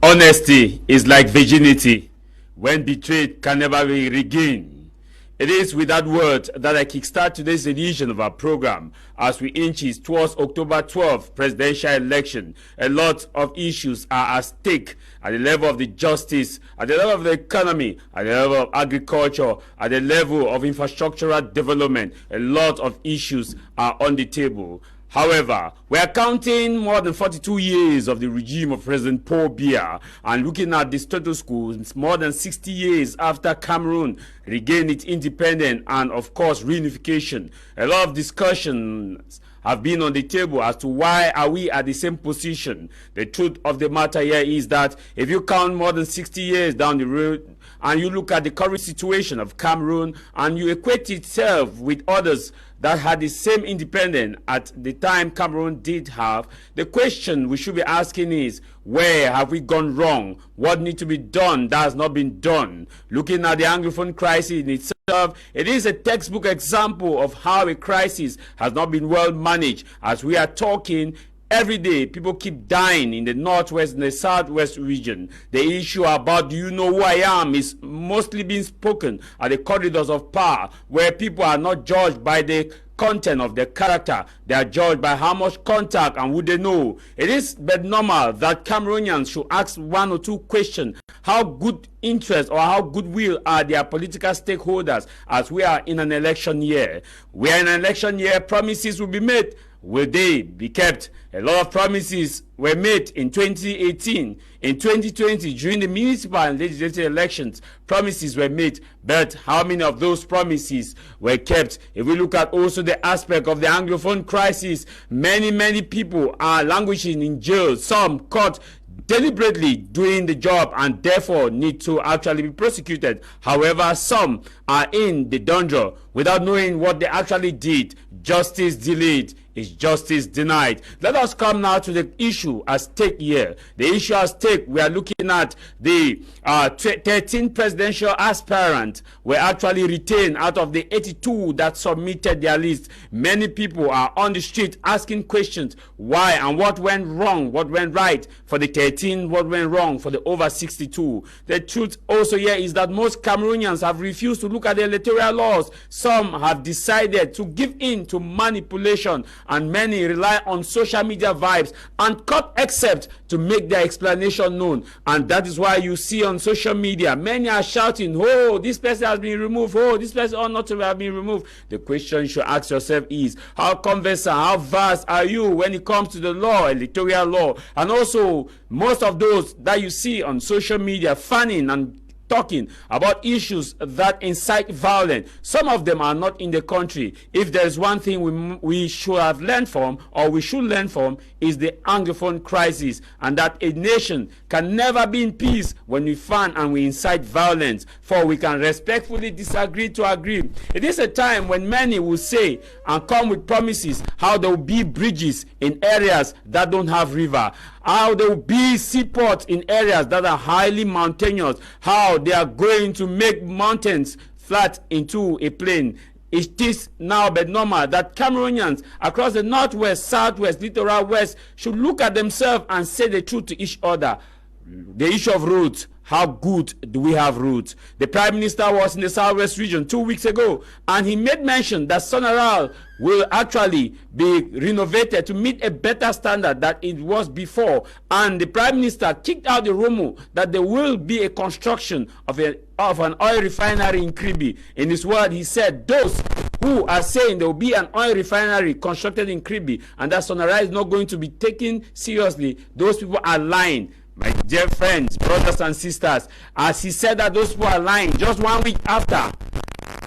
Honesty is like virginity. When betrayed, can never be regained. It is with that word that I kickstart today's edition of our program as we inch towards October 12th presidential election. A lot of issues are at stake at the level of the justice, at the level of the economy, at the level of agriculture, at the level of infrastructural development. A lot of issues are on the table. However, we are counting more than 42 years of the regime of President Paul Biya and looking at the status quo more than 60 years after Cameroon regained its independence and, of course, reunification. A lot of discussions have been on the table as to why are we at the same position. The truth of the matter here is that if you count more than 60 years down the road and you look at the current situation of Cameroon and you equate itself with others that had the same independence at the time Cameroon did have, the question we should be asking is, where have we gone wrong? What needs to be done that has not been done? Looking at the Anglophone crisis in itself, it is a textbook example of how a crisis has not been well managed. As we are talking, every day, people keep dying in the northwest and the southwest region. The issue about do you know who I am is mostly being spoken at the corridors of power, where people are not judged by the content of their character. They are judged by how much contact and who they know. It is but normal that Cameroonians should ask one or two questions. How good interest or how goodwill are their political stakeholders as we are in an election year? We are in an election year, promises will be made. Will they be kept? A lot of promises were made in 2018. In 2020, during the municipal and legislative elections, promises were made. But how many of those promises were kept? If we look at also the aspect of the Anglophone crisis, many people are languishing in jail. Some caught deliberately doing the job and therefore need to actually be prosecuted. However, some are in the dungeon without knowing what they actually did. Justice delayed is justice denied. Let us come now to the issue at stake here. The issue at stake, we are looking at the 13 presidential aspirants were actually retained out of the 82 that submitted their list. Many people are on the street asking questions. Why and what went wrong? What went right for the 13? What went wrong for the over 62? The truth also here is that most Cameroonians have refused to look at the electoral laws. Some have decided to give in to manipulation, and many rely on social media vibes and cut except to make their explanation known. And that is why you see on social media many are shouting, oh, this person has been removed, oh, this person ought not to have been removed. The question you should ask yourself is, how conversant, how vast are you when it comes to the law, electoral law? And also, most of those that you see on social media fanning and talking about issues that incite violence, some of them are not in the country. If there is one thing we should have learned from, or we should learn from, is the Anglophone crisis, and that a nation can never be in peace when we fan and we incite violence, for we can respectfully disagree to agree. It is a time when many will say and come with promises how there will be bridges in areas that don't have river, how there will be seaports in areas that are highly mountainous, how they are going to make mountains flat into a plain. It is now but normal that Cameroonians across the northwest, southwest, littoral west should look at themselves and say the truth to each other. The issue of roads. How good do we have roads? The Prime Minister was in the Southwest region 2 weeks ago, and he made mention that Senoir will actually be renovated to meet a better standard than it was before. And the Prime Minister kicked out the rumor that there will be a construction of an oil refinery in Nkea. In his word, he said those who are saying there will be an oil refinery constructed in Nkea and that Senoir is not going to be taken seriously, those people are lying. My dear friends, brothers and sisters, as he said that those people are lying just 1 week after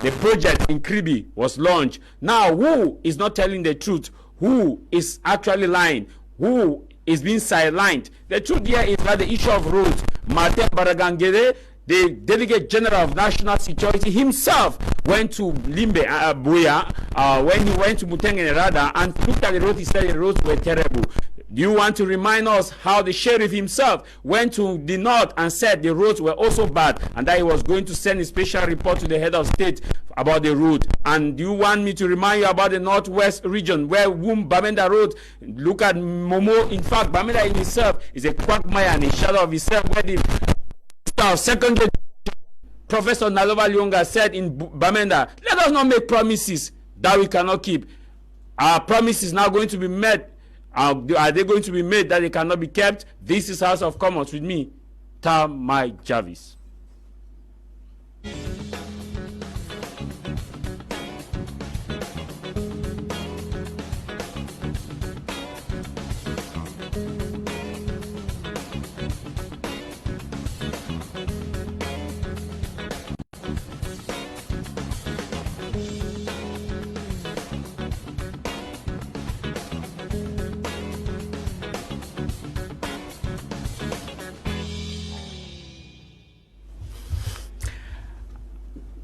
the project in Nkea was launched. Now, who is not telling the truth? Who is actually lying? Who is being sidelined? The truth here is that the issue of roads, Martin Baragangere, the Delegate General of National Security himself, went to Limbe, Buya, when he went to Mutenge Rada and looked at the roads, he said the roads were terrible. Do you want to remind us how the sheriff himself went to the north and said the roads were also bad and that he was going to send a special report to the head of state about the road? And do you want me to remind you about the northwest region where Bamenda Road, look at Momo. In fact, Bamenda in itself is a quagmire and a shadow of itself, where the secondary Professor Nalova Lyonga said in Bamenda, let us not make promises that we cannot keep. Our promises now going to be met. Are they going to be made that they cannot be kept? This is House of Commons with me, Tah Mai Javis.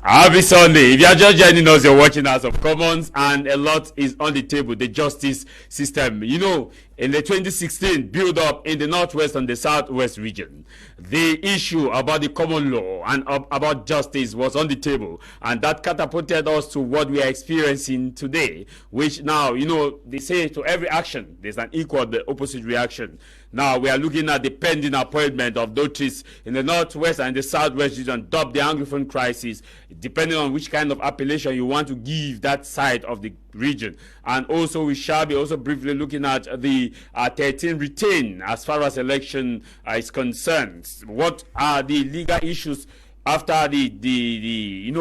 Happy Sunday. If you are just joining us, you're watching House of Commons, and a lot is on the table. The justice system. You know, in the 2016 build-up in the northwest and the southwest region, the issue about the common law and about justice was on the table, and that catapulted us to what we are experiencing today, which now, you know, they say to every action, there's an equal, the opposite reaction. Now we are looking at the pending appointment of notaries in the northwest and the southwest region, dubbed the Anglophone crisis, depending on which kind of appellation you want to give that side of the region. And also we shall be also briefly looking at the 13 retain as far as election is concerned. What are the legal issues after the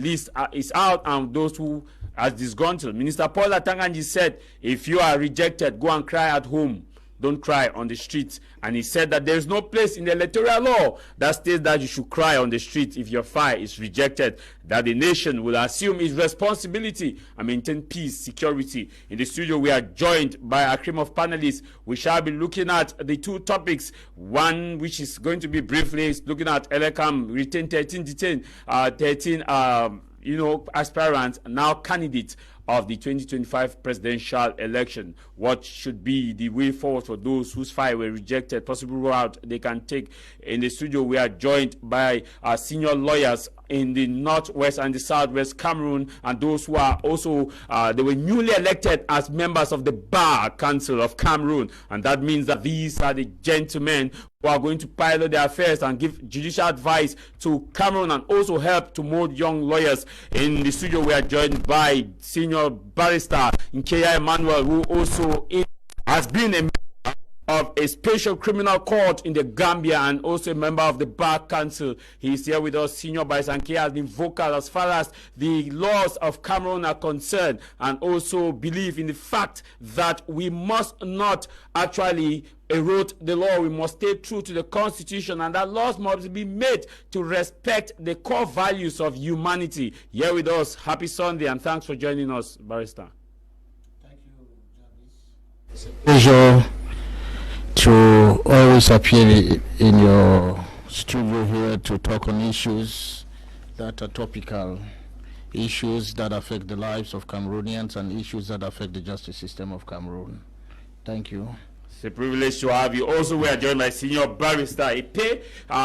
list is out, and those who are disgruntled? Minister Paul Atanganji said, if you are rejected, go and cry at home. Don't cry on the streets. And he said that there is no place in the electoral law that states that you should cry on the street if your file is rejected, that the nation will assume its responsibility and maintain peace, security. In the studio, we are joined by a cream of panelists. We shall be looking at the two topics. One, which is going to be briefly, is looking at ELECAM, retain 13 aspirants, now candidates of the 2025 presidential election. What should be the way forward for those whose file were rejected, possible route they can take? In the studio, we are joined by senior lawyers in the northwest and the southwest Cameroon, and those who are also they were newly elected as members of the Barr Council of Cameroon, and that means that these are the gentlemen who are going to pilot their affairs and give judicial advice to Cameroon and also help to mold young lawyers. In the studio, we are joined by senior barrister Nkea Emmanuel, who also has been a member of a special criminal court in the Gambia and also a member of the Barr Council. He is here with us. Senior Barrister Nkea has been vocal as far as the laws of Cameroon are concerned, and also believe in the fact that we must not actually erode the law. We must stay true to the Constitution, and that laws must be made to respect the core values of humanity. Here with us, happy Sunday, and thanks for joining us, Barrister. Thank you, Javis. It's a pleasure to always appear in your studio here to talk on issues that are topical, issues that affect the lives of Cameroonians and issues that affect the justice system of Cameroon. Thank you. It's a privilege to have you. Also, we are joined by Senior Barrister Epey,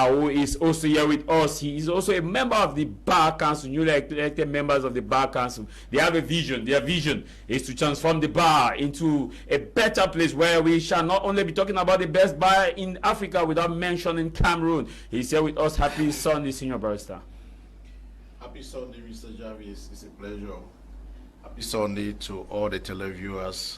who is also here with us. He is also a member of the Barr Council, newly elected members of the Barr Council. They have a vision. Their vision is to transform the Barr into a better place where we shall not only be talking about the best bar in Africa without mentioning Cameroon. He's here with us. Happy Sunday, Senior Barrister. Happy Sunday, Mr. Javis. It's a pleasure. Happy Sunday to all the televiewers.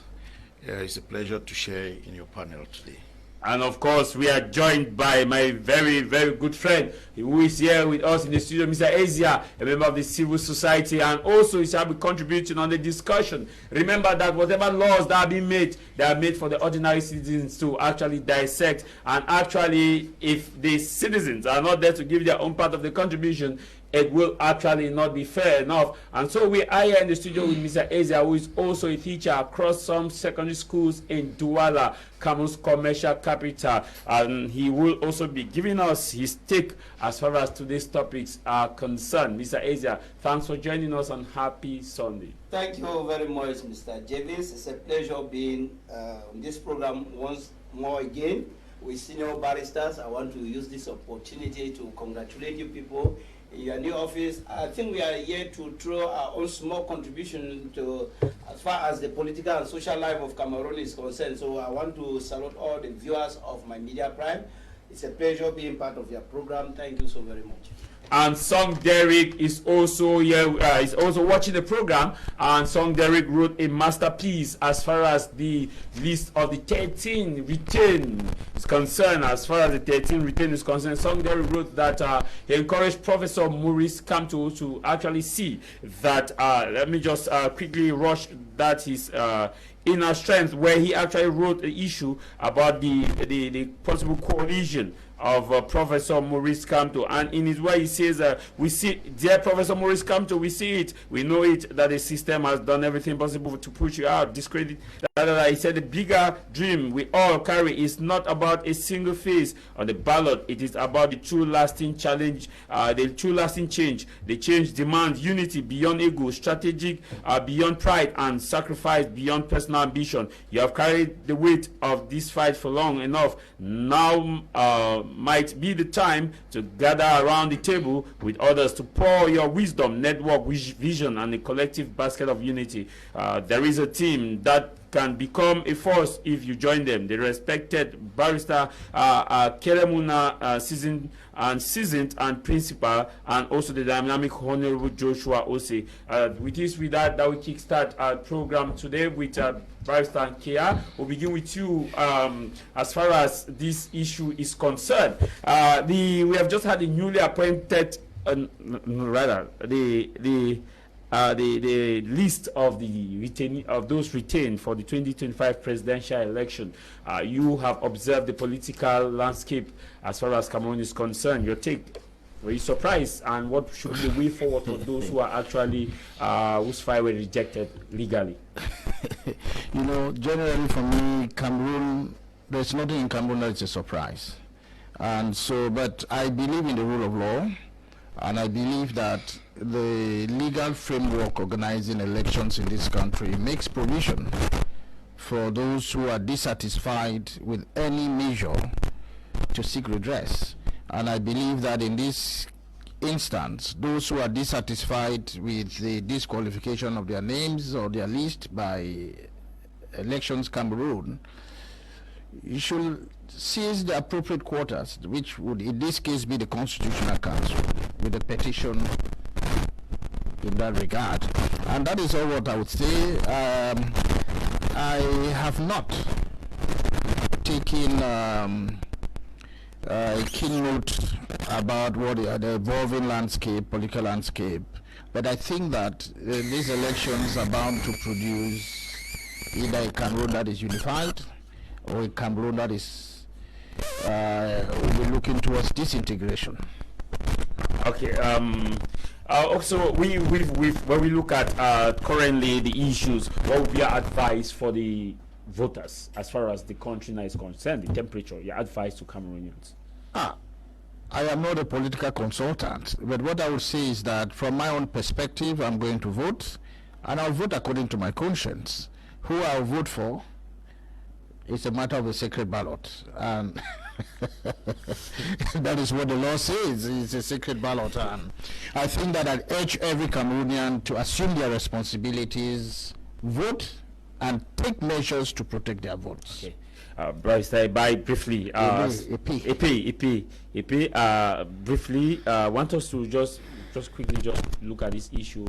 It's a pleasure to share in your panel today. And of course, we are joined by my very, very good friend who is here with us in the studio, Mr. Asoh, a member of the civil society, and also he shall be contributing on the discussion. Remember that whatever laws that are being made, they are made for the ordinary citizens to actually dissect. And actually, if the citizens are not there to give their own part of the contribution, it will actually not be fair enough. And so we are here in the studio with Mr. Ezia, who is also a teacher across some secondary schools in Douala, Cameroon's commercial capital. And he will also be giving us his take as far as today's topics are concerned. Mr. Ezia, thanks for joining us on Happy Sunday. Thank you very much, Mr. Javis. It's a pleasure being on this program once more again with senior barristers. I want to use this opportunity to congratulate you people in your new office. I think we are here to throw our own small contribution to as far as the political and social life of Cameroon is concerned. So I want to salute all the viewers of my Media Prime. It's a pleasure being part of your program. Thank you so very much. And Song Derek is also here, is also watching the program. And Song Derek wrote a masterpiece as far as the list of the 13 retained is concerned. As far as the 13 retained is concerned, Song Derek wrote that he encouraged Professor Maurice Kamto to actually see that, let me just quickly rush that his inner strength, where he actually wrote an issue about the possible coalition of Professor Maurice Kamto. And in his way he says, we see, dear Professor Maurice Kamto, we see it, we know it, that the system has done everything possible to push you out, discredit. He said the bigger dream we all carry is not about a single face on the ballot, it is about the true lasting challenge, the true lasting change. The change demands unity beyond ego, strategic beyond pride, and sacrifice beyond personal ambition. You have carried the weight of this fight for long enough. Now might be the time to gather around the table with others to pour your wisdom, network, vision, and a collective basket of unity. There is a team that can become a force if you join them. The respected barrister Keremuna, seasoned and principal, and also the dynamic Honorable Joshua Ose. With that we kickstart our program today with Barrister Nkea. We'll begin with you as far as this issue is concerned. We have just had the newly appointed, the list of those retained for the 2025 presidential election. You have observed the political landscape as far as Cameroon is concerned. Your take? Were you surprised? And what should be the way forward for those who are actually whose file were rejected legally? You know, generally for me, Cameroon, there's nothing in Cameroon that is a surprise. And so, but I believe in the rule of law, and I believe that the legal framework organizing elections in this country makes provision for those who are dissatisfied with any measure to seek redress. And I believe that in this instance, those who are dissatisfied with the disqualification of their names or their list by Elections Cameroon, you should seize the appropriate quarters, which would in this case be the Constitutional Council, with a petition in that regard. And that is all what I would say. I have not taken a keynote about what the evolving landscape, political landscape, but I think that these elections are bound to produce either a Cameroon that is unified or a Cameroon that is will be looking towards disintegration. Okay. Also, when we look at currently the issues, what would be your advice for the voters as far as the country now is concerned, the temperature, your advice to Cameroonians? I am not a political consultant, but what I would say is that from my own perspective, I'm going to vote, and I'll vote according to my conscience. Who I'll vote for is a matter of a sacred ballot, and that is what the law says. It's a sacred ballot, and I think that I urge every Cameroonian to assume their responsibilities, vote, and take measures to protect their votes. Okay. Barrister, briefly, Epey, briefly, want us to just quickly look at this issue.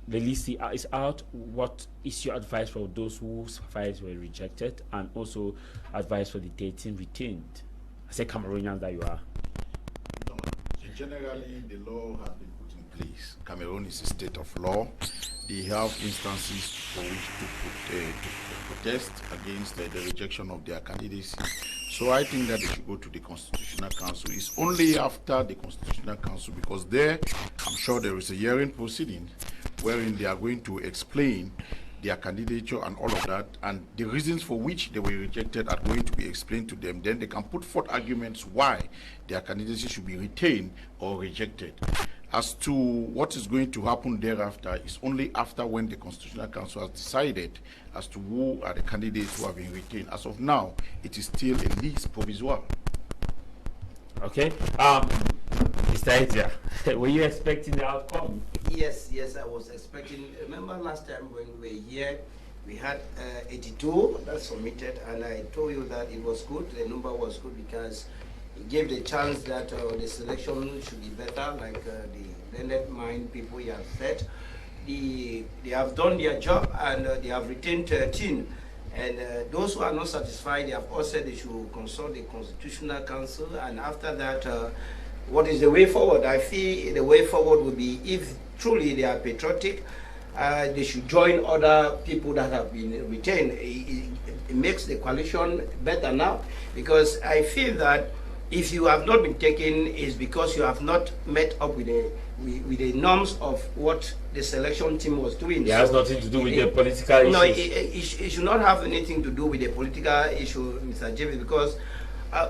The list is out. What is your advice for those whose files were rejected, and also advice for the 13 retained? I say Cameroonians that you are. No, generally, the law has been put in place. Cameroon is a state of law. they have instances for which to protest against the rejection of their candidacy. So I think that they should go to the Constitutional Council. It's only after the Constitutional Council, because there, I'm sure there is a hearing proceeding wherein they are going to explain their candidature and all of that, and the reasons for which they were rejected are going to be explained to them. Then they can put forth arguments why their candidacy should be retained or rejected. As to what is going to happen thereafter is only after when the Constitutional Council has decided as to who are the candidates who have been retained. As of now, it is still a liste provisoire. Okay. Mr. Nkea, were you expecting the outcome? Yes, I was expecting. Remember last time when we were here, we had 82 that submitted, and I told you that it was good. The number was good because it gave the chance that the selection should be better, like the learned mind people you have said. They have done their job, and they have retained 13. And those who are not satisfied, they have all said they should consult the Constitutional Council, and after that, what is the way forward? I feel the way forward would be, if truly they are patriotic, they should join other people that have been retained. It makes the coalition better now, because I feel that if you have not been taken, is because you have not met up with the norms of what the selection team was doing. It has nothing to do with the political issues. No, it should not have anything to do with the political issue, Mr. Javis, because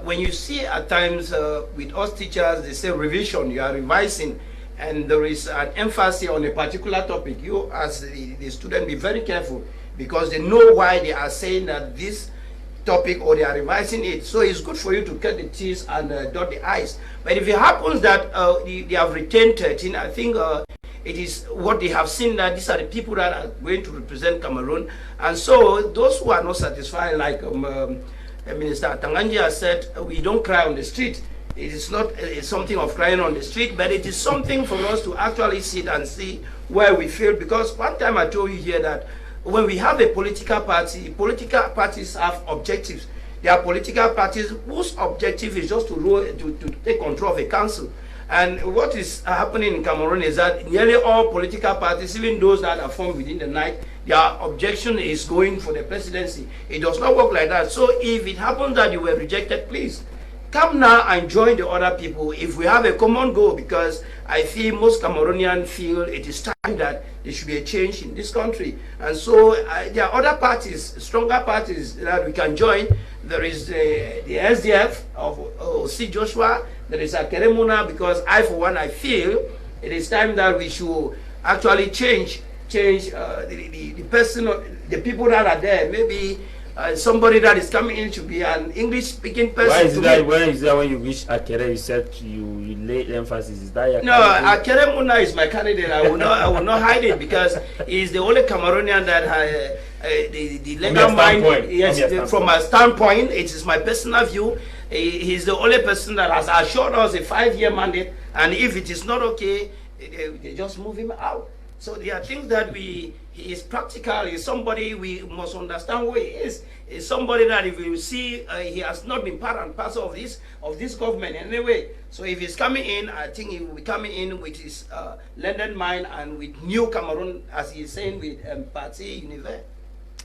when you see at times with us teachers, they say revision, you are revising, and there is an emphasis on a particular topic. You, as the student, be very careful, because they know why they are saying that this topic, or they are revising it. So it's good for you to cut the T's and dot the I's. But if it happens that they have retained 13, I think it is what they have seen, that these are the people that are going to represent Cameroon. And so those who are not satisfied, like Minister Tanganja said, we don't cry on the street. It is not something of crying on the street, but it is something for us to actually sit and see where we feel. Because one time I told you here that when we have a political party, political parties have objectives. There are political parties whose objective is just to take control of a council. And what is happening in Cameroon is that nearly all political parties, even those that are formed within the night, their objection is going for the presidency. It does not work like that. So if it happens that you were rejected, please come now and join the other people if we have a common goal, because I feel most Cameroonians feel it is time that there should be a change in this country. And so there are other parties, stronger parties that we can join. There is the SDF of C. Joshua, there is a Keremuna, because I, for one, I feel it is time that we should actually change the person, the people that are there. Maybe somebody that is coming in should be an English-speaking person. Why is that when you wish Akere, you said you lay emphasis? Is that your Akere Muna is my candidate. I will not hide it, because he's the only Cameroonian that has the legal mind. Yes, from a standpoint, it is my personal view. He's the only person that has assured us a 5-year mandate, and if it is not okay, they just move him out. So there are things that he is practical. He's somebody we must understand who he is. He's somebody that if you see, he has not been part and parcel of this government in any way. So if he's coming in, I think he will be coming in with his learned mind and with new Cameroon, as he's saying, with Parti Univers.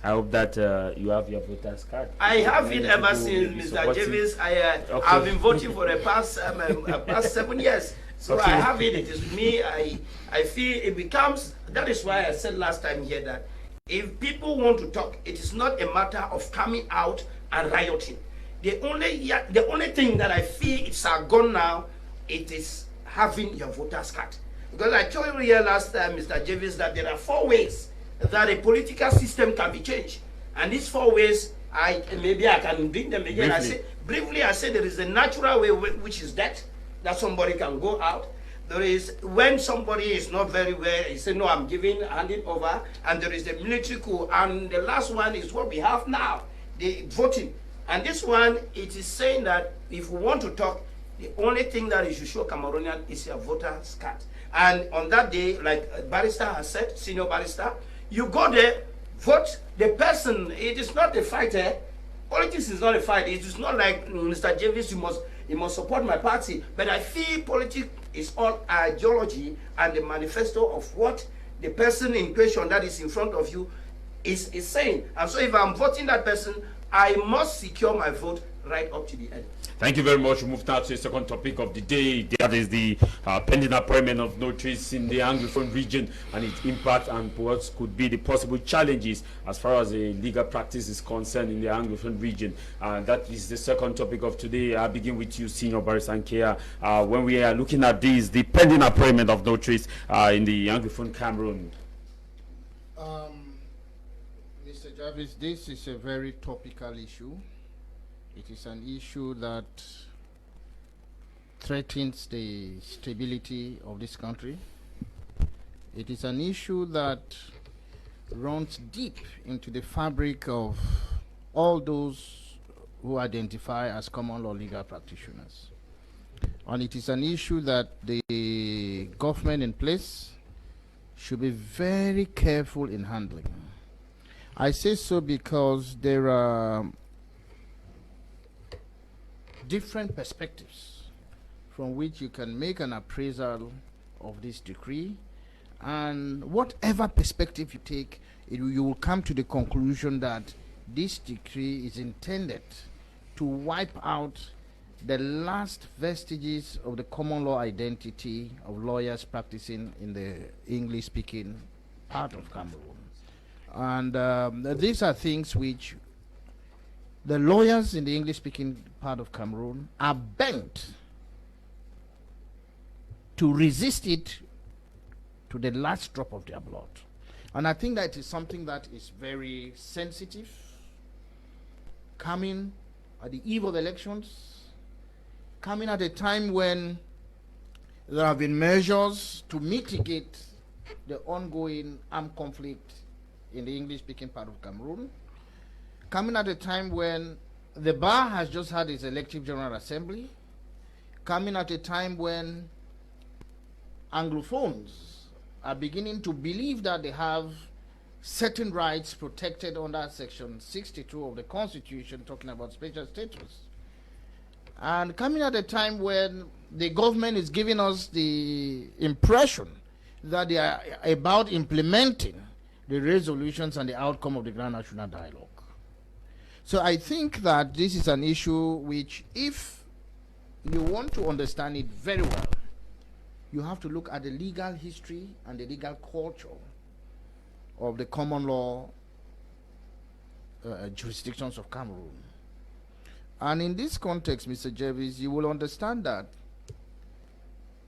I hope that you have your voter's card. I have it ever since, Mr. Javis. I've been voting for the past 7 years. So I have it. It is me. I feel it becomes. That is why I said last time here that if people want to talk, it is not a matter of coming out and rioting. The only thing that I feel it's gone now, it is having your voter's card. Because I told you here last time, Mr. Javis, that there are 4 ways that a political system can be changed, and these 4 ways, maybe I can bring them again. Briefly, I say there is a natural way, which is that somebody can go out. There is when somebody is not very well, he said, no, I'm handing over, and there is the military coup, and the last one is what we have now, the voting. And this one, it is saying that if we want to talk, the only thing that you should show Cameroonian is your voter's card. And on that day, like Barrister has said, Senior Barrister, you go there, vote the person. It is not a fighter. Politics is not a fight. It is not like Mr. Javis, you must support my party. But I feel politics is all ideology and the manifesto of what the person in question that is in front of you is saying. And so if I'm voting that person, I must secure my vote right up to the end. Thank you very much. We move now to the second topic of the day. That is the pending appointment of notaries in the Anglophone region and its impact and what could be the possible challenges as far as the legal practice is concerned in the Anglophone region. That is the second topic of today. I'll begin with you, Senior Barrister Nkea. When we are looking at this, the pending appointment of notaries in the Anglophone Cameroon. Mr. Javis, this is a very topical issue. It is an issue that threatens the stability of this country. It is an issue that runs deep into the fabric of all those who identify as common law legal practitioners. And it is an issue that the government in place should be very careful in handling. I say so because there are different perspectives from which you can make an appraisal of this decree, and whatever perspective you take, you will come to the conclusion that this decree is intended to wipe out the last vestiges of the common law identity of lawyers practicing in the English-speaking part of Cameroon. And these are things which the lawyers in the English-speaking part of Cameroon are bent to resist it to the last drop of their blood. And I think that is something that is very sensitive, coming at the eve of elections, coming at a time when there have been measures to mitigate the ongoing armed conflict in the English-speaking part of Cameroon, coming at a time when the Barr has just had its elective General Assembly, coming at a time when Anglophones are beginning to believe that they have certain rights protected under Section 62 of the Constitution, talking about special status. And coming at a time when the government is giving us the impression that they are about implementing the resolutions and the outcome of the Grand National Dialogue. So I think that this is an issue which, if you want to understand it very well, you have to look at the legal history and the legal culture of the common law jurisdictions of Cameroon. And in this context, Mr. Javis, you will understand that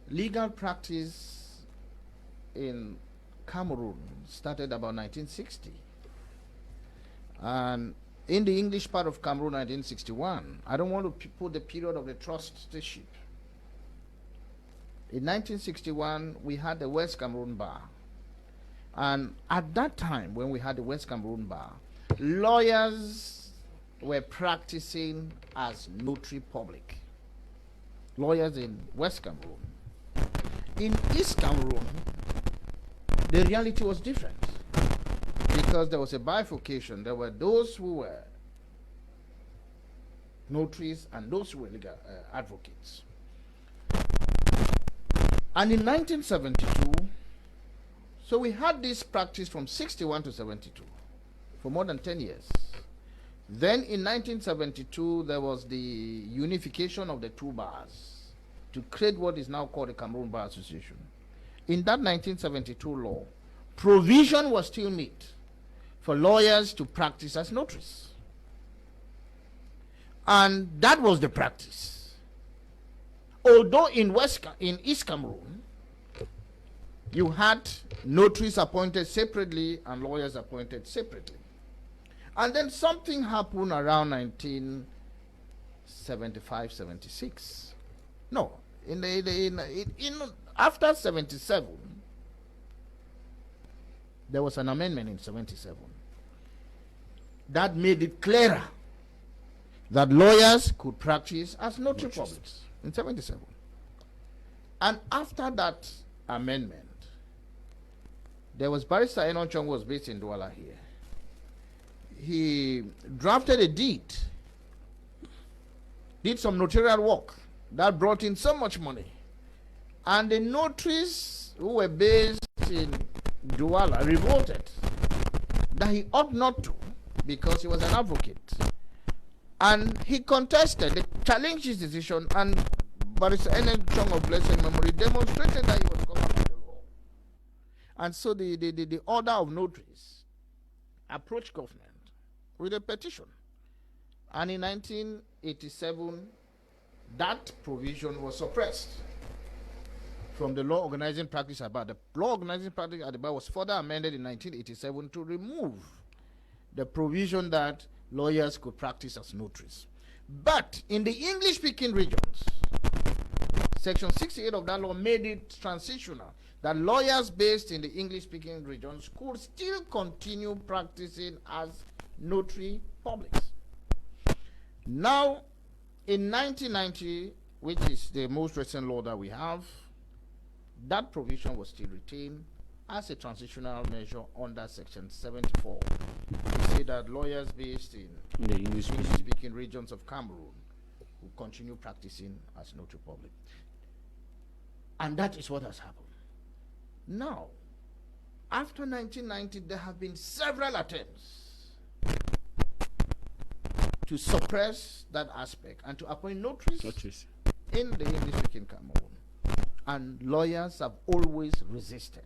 legal practice in Cameroon started about 1960. And in the English part of Cameroon, 1961, I don't want to put the period of the trustship. In 1961, we had the West Cameroon Bar. And at that time, when we had the West Cameroon Bar, lawyers were practicing as notary public. Lawyers in West Cameroon. In East Cameroon, the reality was different, because there was a bifurcation. There were those who were notaries and those who were legal advocates. And in 1972, so we had this practice from 61 to 72 for more than 10 years. Then in 1972, there was the unification of the two bars to create what is now called the Cameroon Bar Association. In that 1972 law, provision was still made for lawyers to practice as notaries. And that was the practice. Although in East Cameroon, you had notaries appointed separately and lawyers appointed separately. And then something happened around 1975, 76. No, after 77, there was an amendment in 77 that made it clearer that lawyers could practice as notary publics in 77. And after that amendment, there was Barrister Emmanuel who was based in Douala here. He drafted a deed, did some notarial work that brought in so much money. And the notaries who were based in Douala revolted that he ought not to, because he was an advocate. And he contested, they challenged his decision, and Barrister Chong of blessed memory demonstrated that he was covered by the law. And so the order of notaries approached government with a petition. And in 1987, that provision was suppressed from the law organizing practice at Barr. The law organizing practice at the Barr was further amended in 1987 to remove the provision that lawyers could practice as notaries. But in the English-speaking regions, Section 68 of that law made it transitional, that lawyers based in the English-speaking regions could still continue practicing as notary publics. Now, in 1990, which is the most recent law that we have, that provision was still retained as a transitional measure under Section 74. We say that lawyers based in the English-speaking regions of Cameroon will continue practicing as notary public. And that is what has happened. Now, after 1990, there have been several attempts to suppress that aspect and to appoint notaries in the English-speaking Cameroon. And lawyers have always resisted.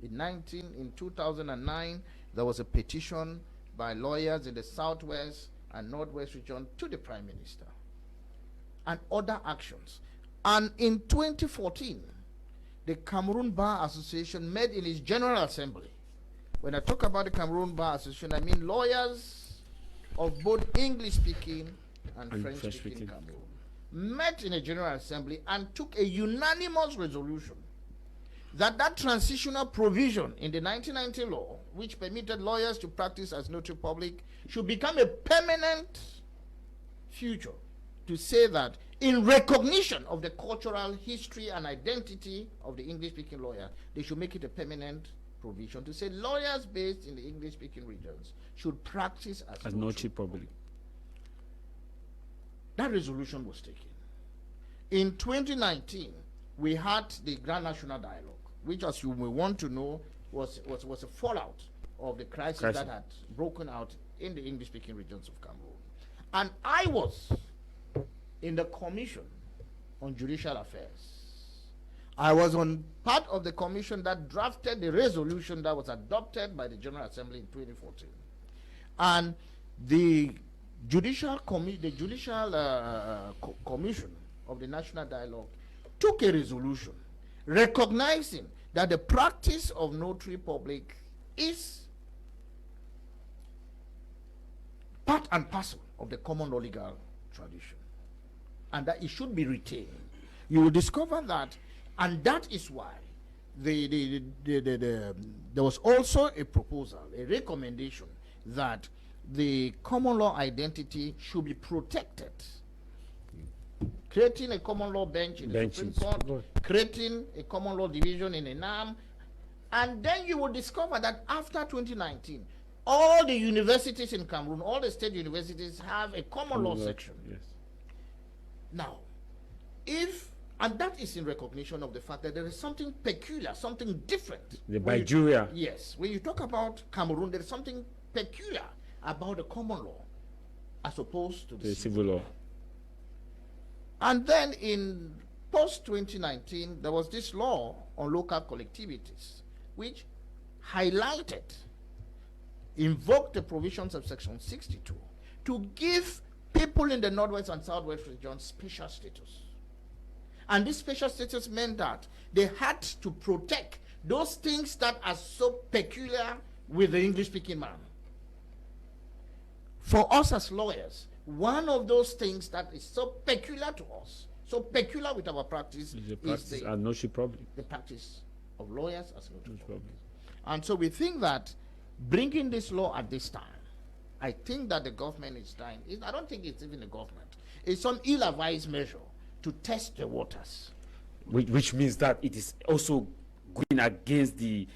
In 2009, there was a petition by lawyers in the Southwest and Northwest region to the Prime Minister, and other actions. And in 2014, the Cameroon Bar Association met in its General Assembly. When I talk about the Cameroon Bar Association, I mean lawyers of both English-speaking and French-speaking Cameroon met in a General Assembly and took a unanimous resolution that transitional provision in the 1990 law, which permitted lawyers to practice as notary public, should become a permanent feature, to say that in recognition of the cultural history and identity of the English-speaking lawyer, they should make it a permanent provision to say lawyers based in the English-speaking regions should practice as notary public. That resolution was taken. In 2019, we had the Grand National Dialogue, which, as you may want to know, was a fallout of the crisis that had broken out in the English-speaking regions of Cameroon. And I was in the Commission on Judicial Affairs. I was on part of the commission that drafted the resolution that was adopted by the General Assembly in 2014. And the Judicial Commission of the National Dialogue took a resolution recognizing that the practice of notary public is part and parcel of the common law legal tradition, and that it should be retained. You will discover that, and that is why there was also a proposal, a recommendation that the common law identity should be protected. Creating a common law bench in the Supreme Court, creating a common law division in ENAM, and then you will discover that after 2019, all the universities in Cameroon, all the state universities have a common law section. Yes. Now, and that is in recognition of the fact that there is something peculiar, something different. The Nigeria. Yes. When you talk about Cameroon, there is something peculiar about the common law as opposed to the civil law. And then in post-2019, there was this law on local collectivities, which highlighted, invoked the provisions of Section 62 to give people in the Northwest and Southwest regions special status. And this special status meant that they had to protect those things that are so peculiar with the English-speaking man. For us as lawyers, one of those things that is so peculiar to us, so peculiar with our practice, is the practice of lawyers as notary public. And so we think that bringing this law at this time, I think that the government is trying, I don't think it's even the government, it's some ill-advised measure to test the waters. Which means that it is also going against the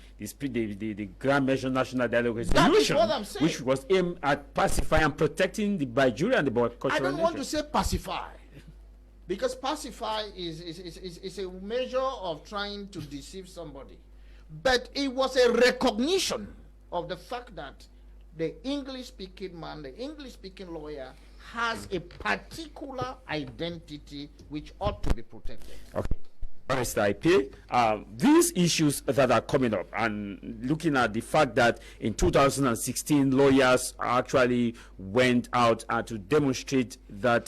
Grand National Dialogue Resolution, that is what I'm saying, which was aimed at pacifying and protecting the Nigeria and the cultural I don't want to say pacify, because pacify is a measure of trying to deceive somebody. But it was a recognition of the fact that the English-speaking man, the English-speaking lawyer, has a particular identity which ought to be protected. Okay. Barrister Epey, these issues that are coming up, and looking at the fact that in 2016 lawyers actually went out to demonstrate that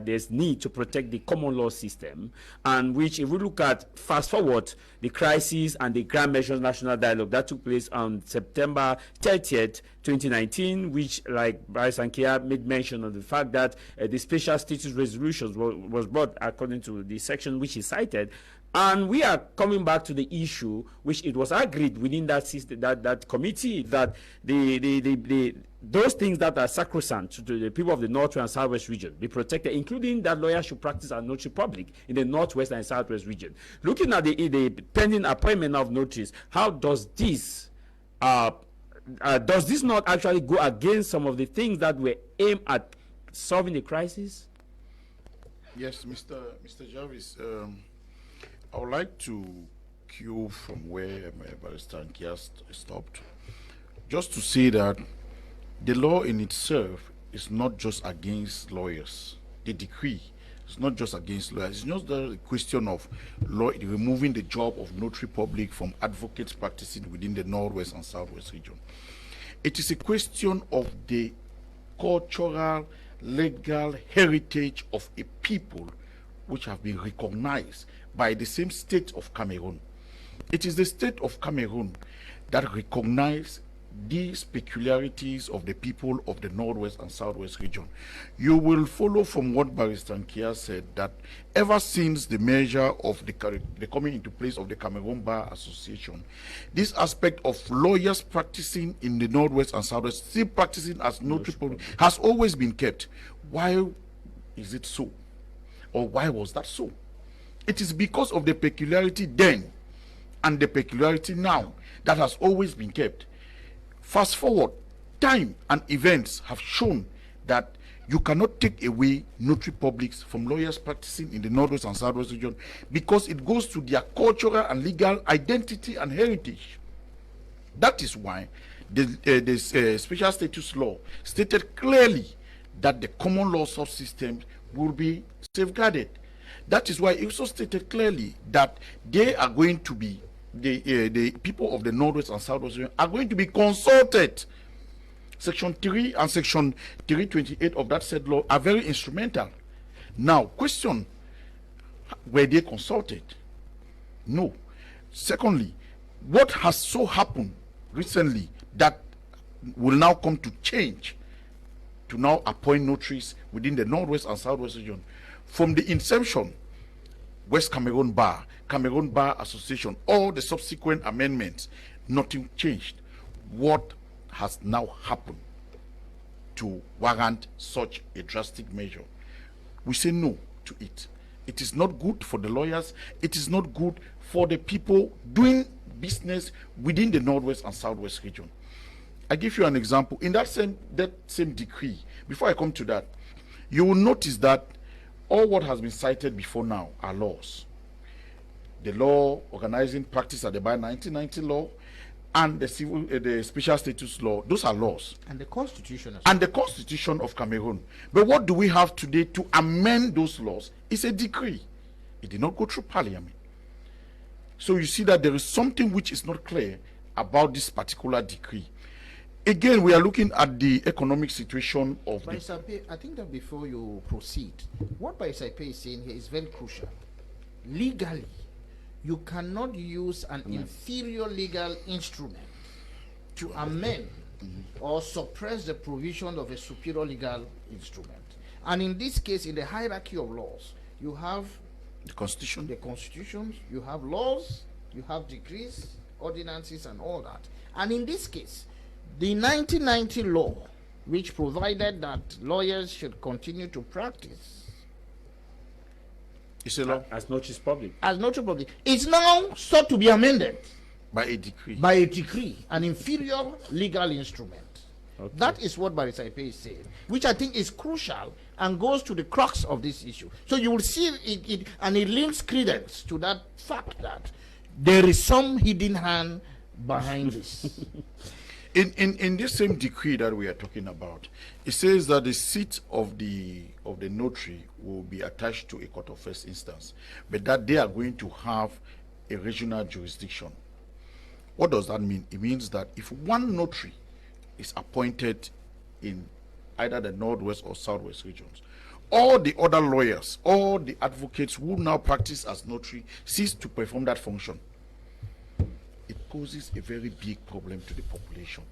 there's need to protect the common law system, and which, if we look at fast forward the crisis and the Grand Measures National Dialogue that took place on September 30th 2019, which, like Barrister Nkea made mention of the fact that the special status resolutions was brought according to the section which he cited. And we are coming back to the issue which it was agreed within that system, that committee, that those things that are sacrosanct to the people of the North and Southwest region be protected, including that lawyers should practice as notary public in the Northwest and Southwest region. Looking at the pending appointment of notaries, how does this not actually go against some of the things that were aimed at solving the crisis? Yes, Mr. Javis, I would like to cue from where Barrister Nkea stopped, just to say that the law in itself is not just against lawyers. The decree is not just against lawyers. It's not the question of law removing the job of notary public from advocates practicing within the Northwest and Southwest region. It is a question of the cultural, legal heritage of a people which have been recognized by the same state of Cameroon. It is the state of Cameroon that recognizes these peculiarities of the people of the Northwest and Southwest region. You will follow from what Barrister Nkea said that ever since the measure of the coming into place of the Cameroon Bar Association, this aspect of lawyers practicing in the Northwest and Southwest, still practicing as notary public, has always been kept. Why is it so? Or why was that so? It is because of the peculiarity then and the peculiarity now that has always been kept. Fast forward, time and events have shown that you cannot take away notary publics from lawyers practicing in the Northwest and Southwest region because it goes to their cultural and legal identity and heritage. That is why the special status law stated clearly that the common law subsystems will be safeguarded. That is why it also stated clearly that they are going to be, the people of the Northwest and Southwest region are going to be consulted. Section 3 and Section 328 of that said law are very instrumental. Now, question, were they consulted? No. Secondly, what has so happened recently that will now come to change to now appoint notaries within the Northwest and Southwest region? From the inception, West Cameroon Bar Association, all the subsequent amendments, nothing changed. What has now happened to warrant such a drastic measure? We say no to it. It is not good for the lawyers. It is not good for the people doing business within the Northwest and Southwest region. I give you an example. In that same decree, before I come to that, you will notice that all what has been cited before now are laws. The law organizing practice at the Barr 1990 law and the special status law, those are laws. And the Constitution. And the Constitution of Cameroon. But what do we have today to amend those laws? It's a decree. It did not go through Parliament. So you see that there is something which is not clear about this particular decree. Again, we are looking at the economic situation of Barrister Epey, I think that before you proceed, what Barrister Epey is saying here is very crucial. Legally, you cannot use an inferior legal instrument to amend or suppress the provision of a superior legal instrument. And in this case, in the hierarchy of laws, you have the Constitution, you have laws, you have decrees, ordinances, and all that. And in this case, the 1990 law, which provided that lawyers should continue to practice it's a law as notaries public, is now sought to be amended by a decree. An inferior legal instrument. Okay. That is what Barrister Epey is saying, which I think is crucial and goes to the crux of this issue. So you will see it and it links credence to that fact that there is some hidden hand behind this. In this same decree that we are talking about, it says that the seat of the notary will be attached to a court of first instance, but that they are going to have a regional jurisdiction. What does that mean? It means that if one notary is appointed in either the Northwest or Southwest regions, all the other lawyers, all the advocates who now practice as notary cease to perform that function. It poses a very big problem to the population.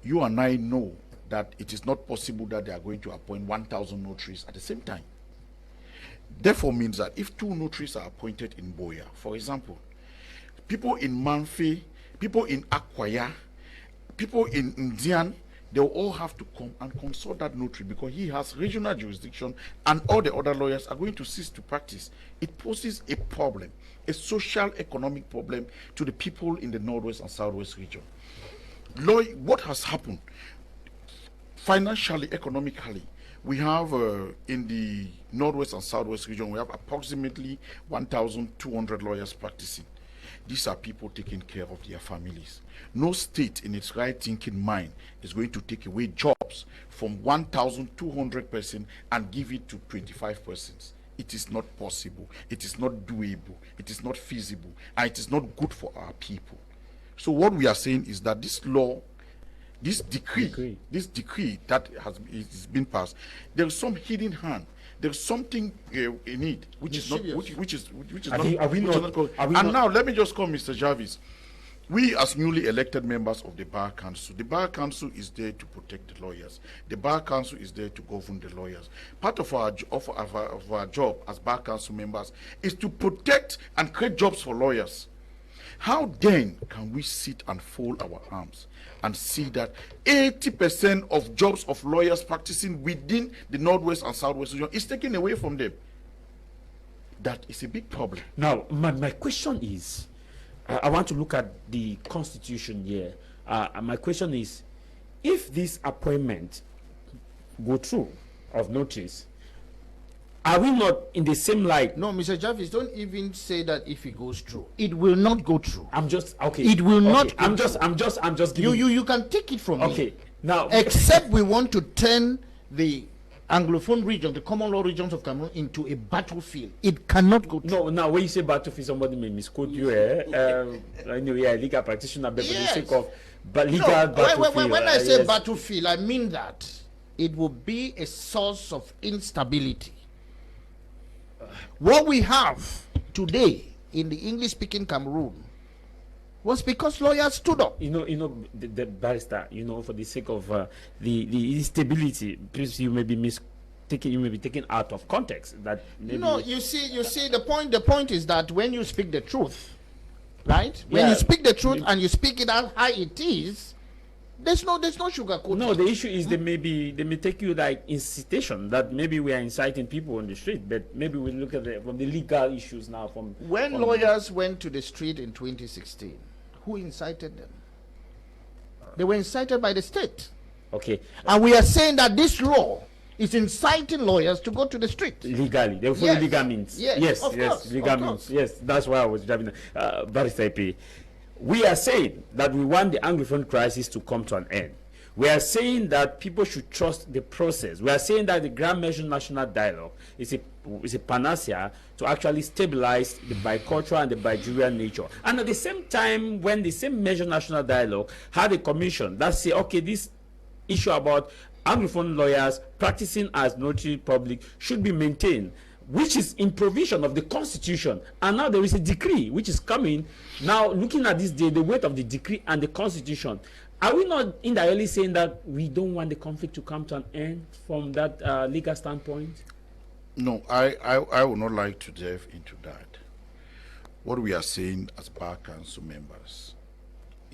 You and I know that it is not possible that they are going to appoint 1,000 notaries at the same time. Therefore means that if 2 notaries are appointed in Boya, for example, people in Manfi, people in Akwaya, people in Ndian, they will all have to come and consult that notary because he has regional jurisdiction and all the other lawyers are going to cease to practice. It poses a problem, a social economic problem to the people in the Northwest and Southwest region. What has happened financially, economically, we have in the Northwest and Southwest region, we have approximately 1,200 lawyers practicing. These are people taking care of their families. No state in its right thinking mind is going to take away jobs from 1,200 persons and give it to 25 persons. It is not possible. It is not doable. It is not feasible. And it is not good for our people. So what we are saying is that this law, this decree that has been passed, there is some hidden hand. There's something in it which is not, which is not. And now let me just call Mr. Javis. We as newly elected members of the Barr Council, the Barr Council is there to protect the lawyers. The Barr Council is there to govern the lawyers. Part of our job as Barr Council members is to protect and create jobs for lawyers. How then can we sit and fold our arms and see that 80% of jobs of lawyers practicing within the Northwest and Southwest region is taken away from them? That is a big problem. Now, my question is, I want to look at the Constitution here. And my question is, if this appointment go through of notice, are we not in the same light? No, Mr. Javis, don't even say that if it goes through. It will not go through. I'm just okay. It will not. I'm just giving you can take it from me. Okay. Now, except we want to turn the Anglophone region, the common law regions of Cameroon, into a battlefield. It cannot go through. No, now when you say battlefield, somebody may misquote you. I know you're a legal practitioner, but for the sake of legal battlefield. When I say battlefield, I mean that it will be a source of instability. What we have today in the English-speaking Cameroon was because lawyers stood up. The barrister, for the sake of the instability, please, you may be taken out of context. That maybe you see the point is that when you speak the truth, right? When you speak the truth and you speak it as how it is, there's no sugarcoating. No, the issue is they may take you like incitation, that maybe we are inciting people on the street, but maybe we look at from the legal issues now. When lawyers went to the street in 2016, who incited them? They were incited by the state. Okay. And we are saying that this law is inciting lawyers to go to the street. Legally. They follow legal means. Yes, legal means. Yes, that's why I was driving. Barrister Epey. We are saying that we want the Anglophone crisis to come to an end. We are saying that people should trust the process. We are saying that the Grand Measure National Dialogue is a panacea to actually stabilize the bicultural and the bigerian nature. And at the same time, when the same Measure National Dialogue had a commission that say, okay, this issue about Anglophone lawyers practicing as notary public should be maintained, which is in provision of the Constitution. And now there is a decree which is coming. Now, looking at this day, the weight of the decree and the Constitution, are we not indirectly saying that we don't want the conflict to come to an end from that legal standpoint? No, I would not like to delve into that. What we are saying as Barr Council members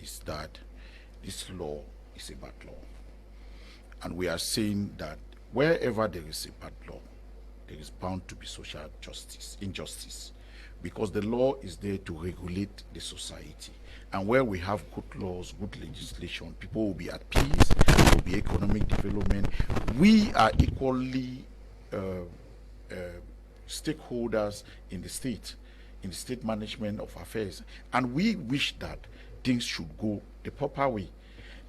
is that this law is a bad law. And we are saying that wherever there is a bad law, there is bound to be social injustice, because the law is there to regulate the society. And where we have good laws, good legislation, people will be at peace, there will be economic development. We are equally stakeholders in the state. in the state management of affairs, and we wish that things should go the proper way.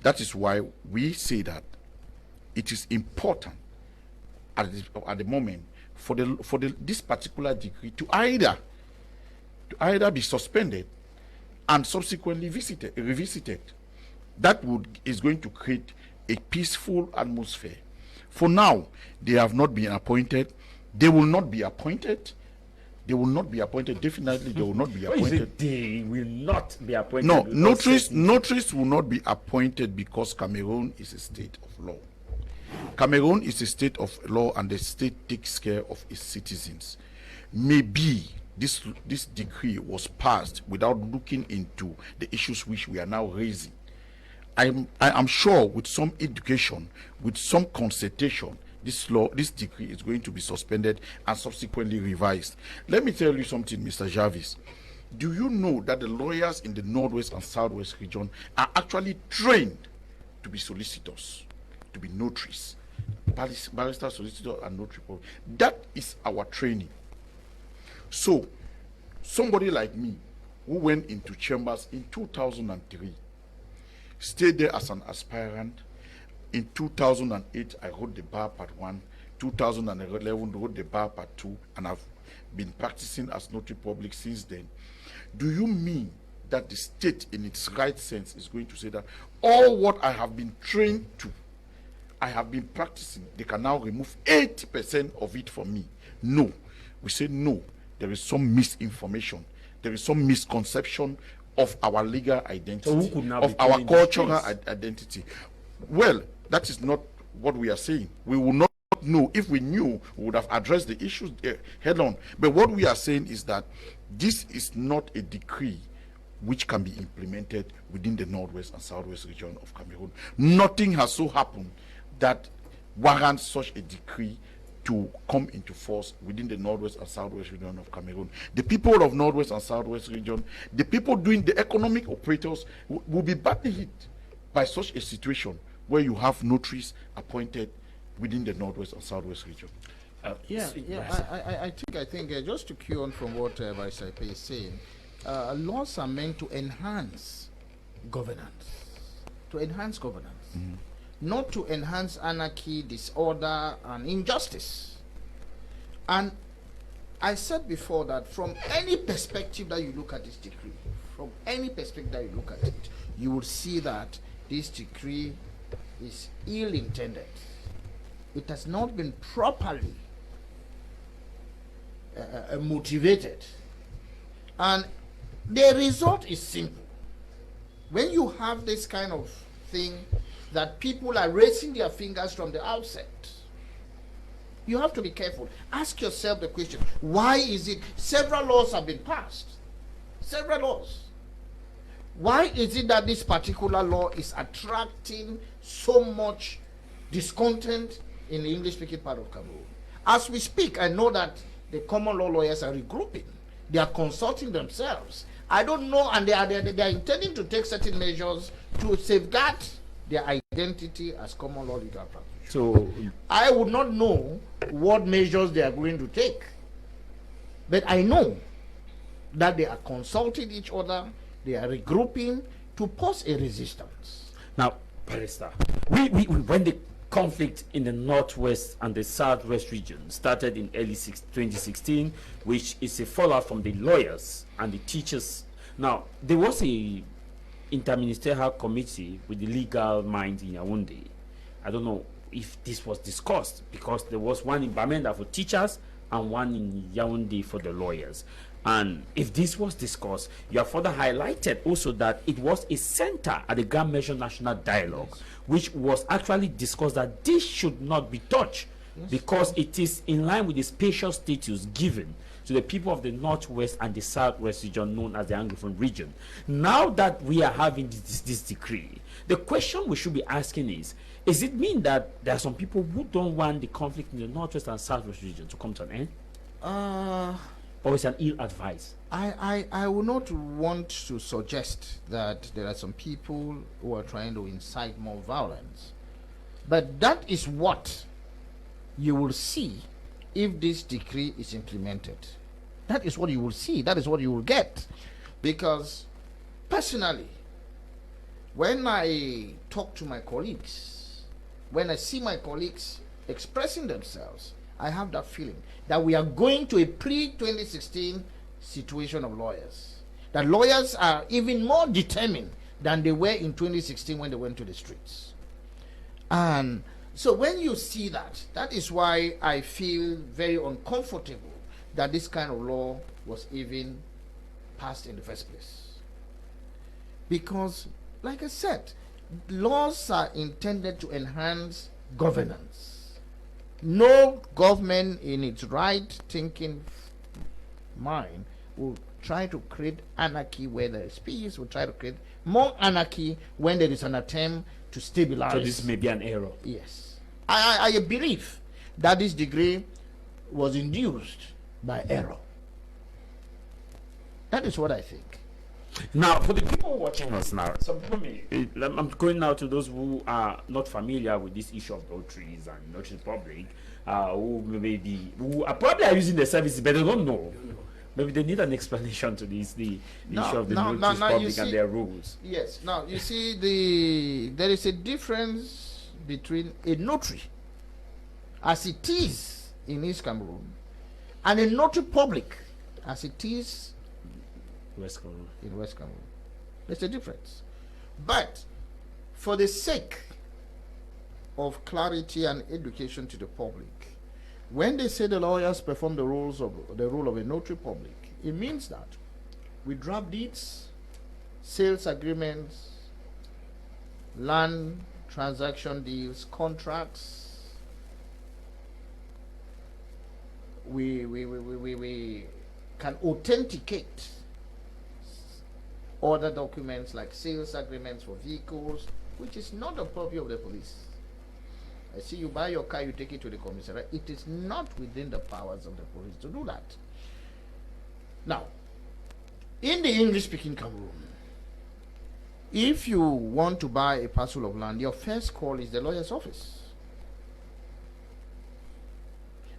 That is why we say that it is important at the moment for this particular decree to either be suspended and subsequently revisited. That is going to create a peaceful atmosphere. For now, they have not been appointed. They will not be appointed. They will not be appointed. Definitely, they will not be appointed. They will not be appointed. No, notaries will not be appointed because Cameroon is a state of law. Cameroon is a state of law, and the state takes care of its citizens. Maybe this decree was passed without looking into the issues which we are now raising. I am sure with some education, with some consultation, this decree is going to be suspended and subsequently revised. Let me tell you something, Mr. Javis. Do you know that the lawyers in the Northwest and Southwest region are actually trained to be solicitors, to be notaries, barrister, solicitor, and notary? That is our training. So, somebody like me, who went into chambers in 2003, stayed there as an aspirant. In 2008, I wrote the Barr Part 1. 2011, wrote the Barr Part 2, and I've been practicing as notary public since then. Do you mean that the state, in its right sense, is going to say that all what I have been trained to, I have been practicing, they can now remove 80% of it from me? No. We say no. There is some misinformation. There is some misconception of our legal identity, of our cultural identity. Well, that is not what we are saying. We will not know. If we knew, we would have addressed the issues head on. But what we are saying is that this is not a decree which can be implemented within the Northwest and Southwest region of Cameroon. Nothing has so happened that warrants such a decree to come into force within the Northwest and Southwest region of Cameroon. The people of Northwest and Southwest region, the people doing the economic operators, will be badly hit by such a situation where you have notaries appointed within the Northwest and Southwest region. I think just to cue on from what Vice Epey is saying, laws are meant to enhance governance, not to enhance anarchy, disorder, and injustice. And I said before that from any perspective that you look at this decree, you will see that this decree is ill-intended. It has not been properly motivated. And the result is simple. When you have this kind of thing that people are raising their fingers from the outset, you have to be careful. Ask yourself the question, why is it several laws have been passed? Several laws. Why is it that this particular law is attracting so much discontent in the English-speaking part of Cameroon? As we speak, I know that the common law lawyers are regrouping. They are consulting themselves. I don't know, and they are intending to take certain measures to safeguard their identity as common law legal practitioners. So I would not know what measures they are going to take, but I know that they are consulting each other. They are regrouping to pose a resistance. Now, Barrister, when the conflict in the Northwest and the Southwest region started in early 2016, which is a fallout from the lawyers and the teachers. Now, there was a interministerial committee with the legal minds in Yaoundé. I don't know if this was discussed, because there was one in Bamenda for teachers and one in Yaoundé for the lawyers. And if this was discussed, you have further highlighted also that it was a center at the Grand Measure National Dialogue, which was actually discussed that this should not be touched, because it is in line with the spatial status given to the people of the Northwest and the Southwest region, known as the Anglophone region. Now that we are having this decree, the question we should be asking is it mean that there are some people who don't want the conflict in the Northwest and Southwest region to come to an end? Or is an ill advice? I would not want to suggest that there are some people who are trying to incite more violence. But that is what you will see if this decree is implemented. That is what you will see. That is what you will get. Because personally, when I talk to my colleagues, when I see my colleagues expressing themselves, I have that feeling that we are going to a pre-2016 situation of lawyers. That lawyers are even more determined than they were in 2016 when they went to the streets. And so when you see that, that is why I feel very uncomfortable that this kind of law was even passed in the first place. Because, like I said, laws are intended to enhance governance. No government in its right thinking mind will try to create anarchy where there is peace, will try to create more anarchy when there is an attempt to stabilize. So this may be an error. Yes. I believe that this decree was induced by error. That is what I think. Now, for the people watching us now, some people may, I'm going now to those who are not familiar with this issue of notaries and notary public, who are probably using the services, but they don't know. Maybe they need an explanation to this, the issue of the notaries public and their rules. Yes. Now, you see, there is a difference between a notary, as it is in East Cameroon, and a notary public, as it is West Cameroon. in West Cameroon. There's a difference. But for the sake of clarity and education to the public, when they say the lawyers perform the role of a notary public, it means that we draft deeds, sales agreements, land transaction deals, contracts. We can authenticate other documents like sales agreements for vehicles, which is not the purview of the police. I see you buy your car, you take it to the commissariat. It is not within the powers of the police to do that. Now, in the English-speaking Cameroon, if you want to buy a parcel of land, your first call is the lawyer's office.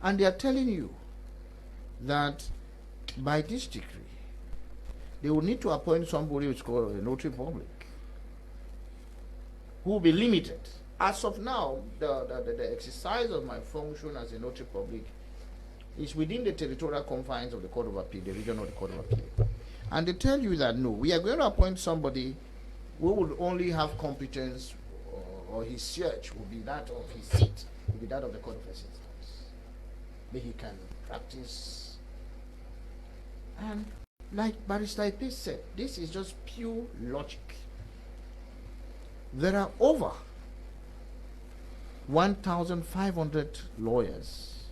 And they are telling you that by this decree, they will need to appoint somebody who is called a notary public, who will be limited. As of now, the exercise of my function as a notary public is within the territorial confines of the Court of Appeal, the region of the Court of Appeal. And they tell you that, no, we are going to appoint somebody who will only have competence, or his search will be that of his seat, will be that of the Court of First Instance. But he can practice. And like Barrister Epey said, this is just pure logic. There are over 1,500 lawyers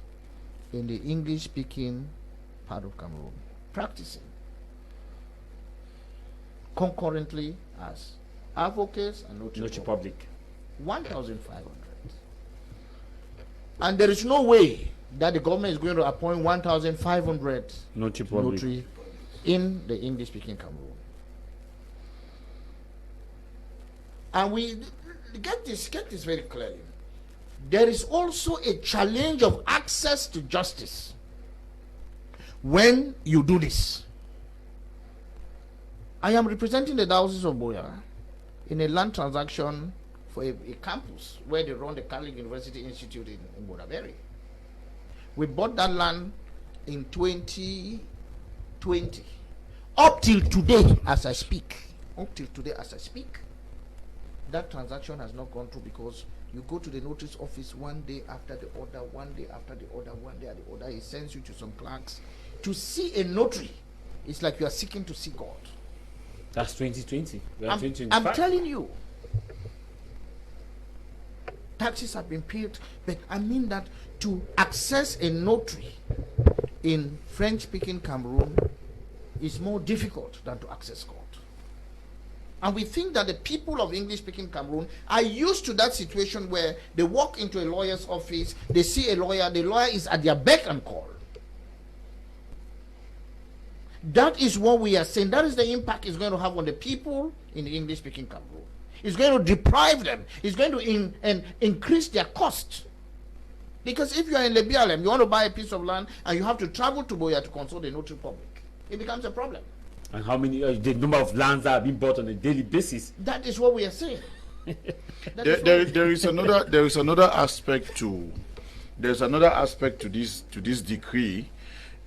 in the English-speaking part of Cameroon practicing concurrently as advocates and notary public. 1,500. And there is no way that the government is going to appoint 1,500 notary in the English-speaking Cameroon. And we get this very clearly. There is also a challenge of access to justice when you do this. I am representing the Diocese of Boya in a land transaction for a campus where they run the Catholic University Institute in Bodaberry. We bought that land in 2020. Up till today, as I speak, that transaction has not gone through because you go to the notary's office one day after the other, one day after the other, one day after the other. He sends you to some clerks. To see a notary, it's like you are seeking to see God. That's 2020. We are 2025. I'm telling you. Taxes have been paid, but I mean that to access a notary in French-speaking Cameroon is more difficult than to access court. And we think that the people of English-speaking Cameroon are used to that situation where they walk into a lawyer's office, they see a lawyer, the lawyer is at their beck and call. That is what we are saying. That is the impact it's going to have on the people in the English-speaking Cameroon. It's going to deprive them. It's going to increase their cost. Because if you are in the BLM, you want to buy a piece of land and you have to travel to Boya to consult the notary public, it becomes a problem. And how many, the number of lands that are being bought on a daily basis? That is what we are saying. There is another aspect to this decree.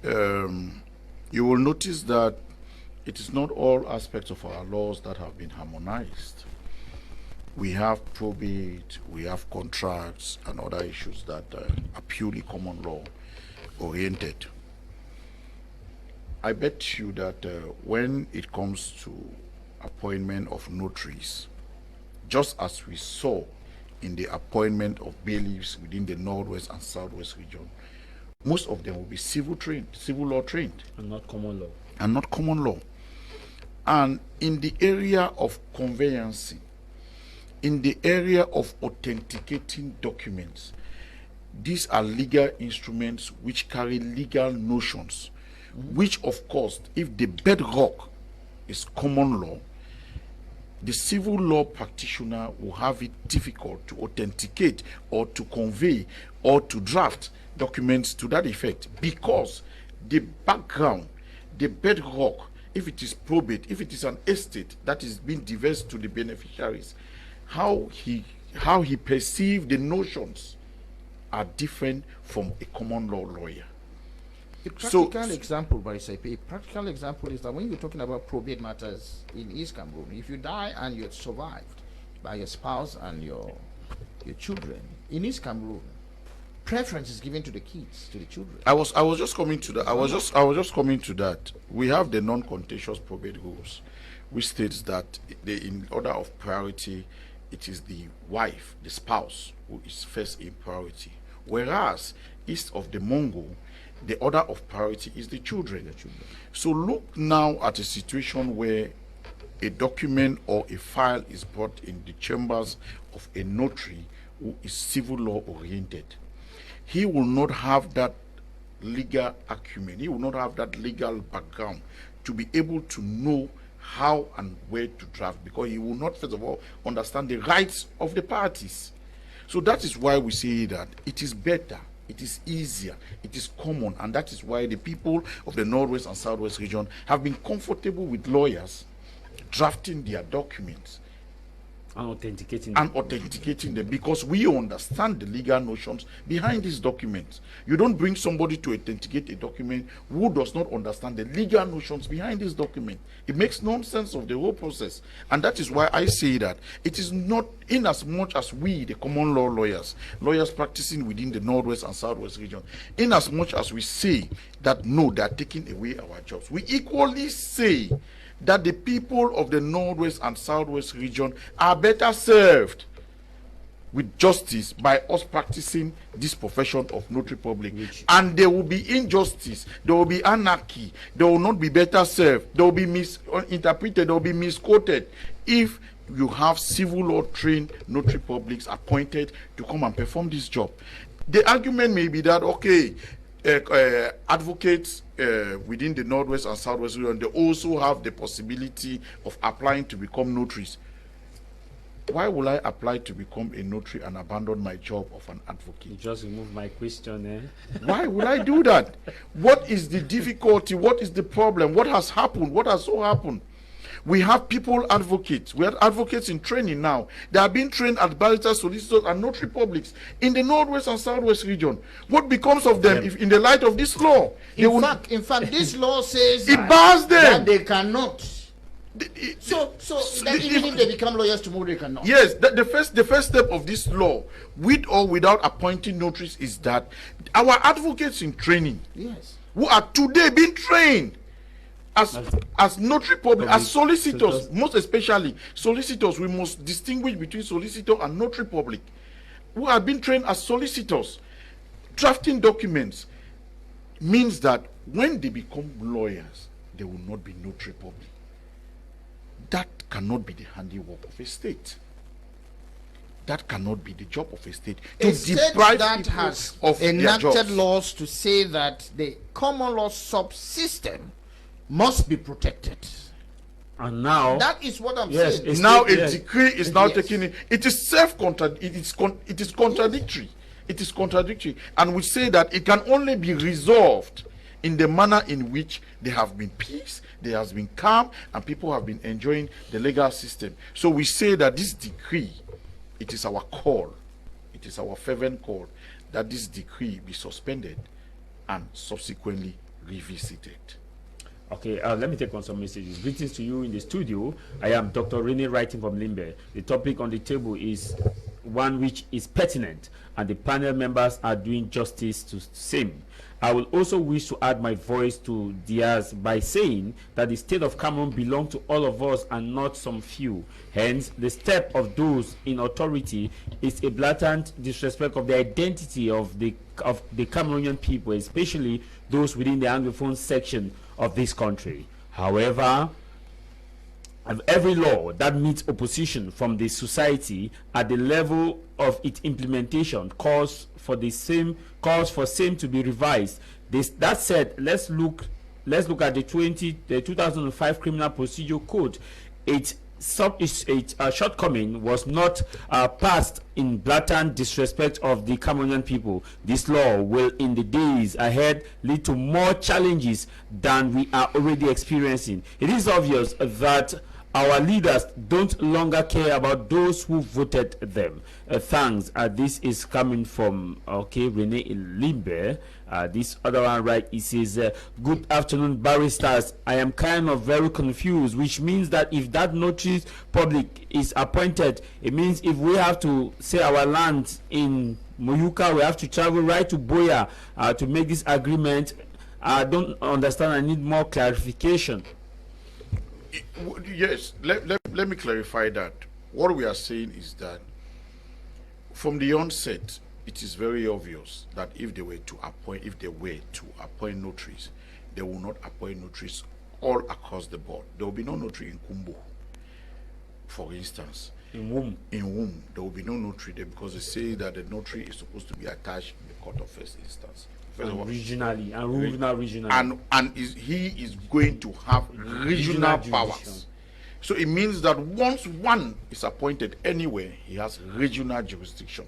You will notice that it is not all aspects of our laws that have been harmonized. We have probate, we have contracts, and other issues that are purely common law oriented. I bet you that when it comes to appointment of notaries, just as we saw in the appointment of bailiffs within the Northwest and Southwest region, most of them will be civil law trained. And not common law. And not common law. And in the area of conveyancing, in the area of authenticating documents, these are legal instruments which carry legal notions, which of course, if the bedrock is common law, the civil law practitioner will have it difficult to authenticate or to convey or to draft documents to that effect, because the background, the bedrock, if it is probate, if it is an estate that is being diversed to the beneficiaries, how he perceives the notions are different from a common law lawyer. A practical example, Barrister Epey, a practical example is that when you're talking about probate matters in East Cameroon, if you die and you're survived by your spouse and your children, in East Cameroon, preference is given to the kids, to the children. I was just coming to that. I was just coming to that. We have the non-contentious probate rules, which states that in order of priority, it is the wife, the spouse, who is first in priority. Whereas east of the Mongo, the order of priority is the children. So look now at a situation where a document or a file is brought in the chambers of a notary who is civil law oriented. He will not have that legal acumen. He will not have that legal background to be able to know how and where to draft, because he will not, first of all, understand the rights of the parties. So that is why we say that it is better, it is easier, it is common, and that is why the people of the Northwest and Southwest region have been comfortable with lawyers drafting their documents and authenticating them, because we understand the legal notions behind these documents. You don't bring somebody to authenticate a document who does not understand the legal notions behind this document. It makes nonsense of the whole process. And that is why I say that it is not, in as much as we, the common law lawyers practicing within the Northwest and Southwest region, in as much as we say that no, they are taking away our jobs, we equally say that the people of the Northwest and Southwest region are better served with justice by us practicing this profession of notary public. And there will be injustice, there will be anarchy, they will not be better served, they will be misinterpreted, they will be misquoted if you have civil law trained notary publics appointed to come and perform this job. The argument may be that, okay, advocates within the Northwest and Southwest region, they also have the possibility of applying to become notaries. Why will I apply to become a notary and abandon my job of an advocate? You just removed my question, Why will I do that? What is the difficulty? What is the problem? What has happened? What has so happened? We have people advocates. We have advocates in training now. They are being trained as barristers, solicitors, and notary publics in the Northwest and Southwest region. What becomes of them if, in the light of this law? In fact, this law says it bars them. That they cannot. So that even if they become lawyers tomorrow, they cannot. Yes, the first step of this law, with or without appointing notaries, is that our advocates in training, yes, who are today being trained as notary public, as solicitors, most especially solicitors, we must distinguish between solicitor and notary public, who have been trained as solicitors, drafting documents, means that when they become lawyers, they will not be notary public. That cannot be the handiwork of a state. That cannot be the job of a state. A state that has enacted laws to say that the common law subsystem must be protected. And now that is what I'm saying. Now a decree is now taking it. It is it is contradictory. It is contradictory. And we say that it can only be resolved in the manner in which there have been peace, there has been calm, and people have been enjoying the legal system. So we say that this decree, it is our call, it is our fervent call that this decree be suspended and subsequently revisited. Okay, let me take on some messages. Greetings to you in the studio. I am Dr. Rene writing from Limbe. The topic on the table is one which is pertinent, and the panel members are doing justice to same. I will also wish to add my voice to theirs by saying that the state of Cameroon belongs to all of us and not some few. Hence, the step of those in authority is a blatant disrespect of the identity of the Cameroonian people, especially those within the Anglophone section of this country. However, every law that meets opposition from the society at the level of its implementation calls for same to be revised. That said, let's look at the 2005 Criminal Procedure Code. Its shortcoming was not passed in blatant disrespect of the Cameroonian people. This law will, in the days ahead, lead to more challenges than we are already experiencing. It is obvious that our leaders don't longer care about those who voted them. Thanks. This is coming from Rene Limbe. This other one, right? It says, "Good afternoon, barristers. I am kind of very confused, which means that if that notary public is appointed, it means if we have to sell our land in Moyuka, we have to travel right to Boya to make this agreement. I don't understand. I need more clarification." Yes, let me clarify that. What we are saying is that from the onset, it is very obvious that if they were to appoint notaries, they will not appoint notaries all across the board. There will be no notary in Kumbo, for instance. In Womb, there will be no notary there because they say that the notary is supposed to be attached in the court of first instance. Regionally. And he is going to have regional powers. So it means that once one is appointed anywhere, he has regional jurisdiction.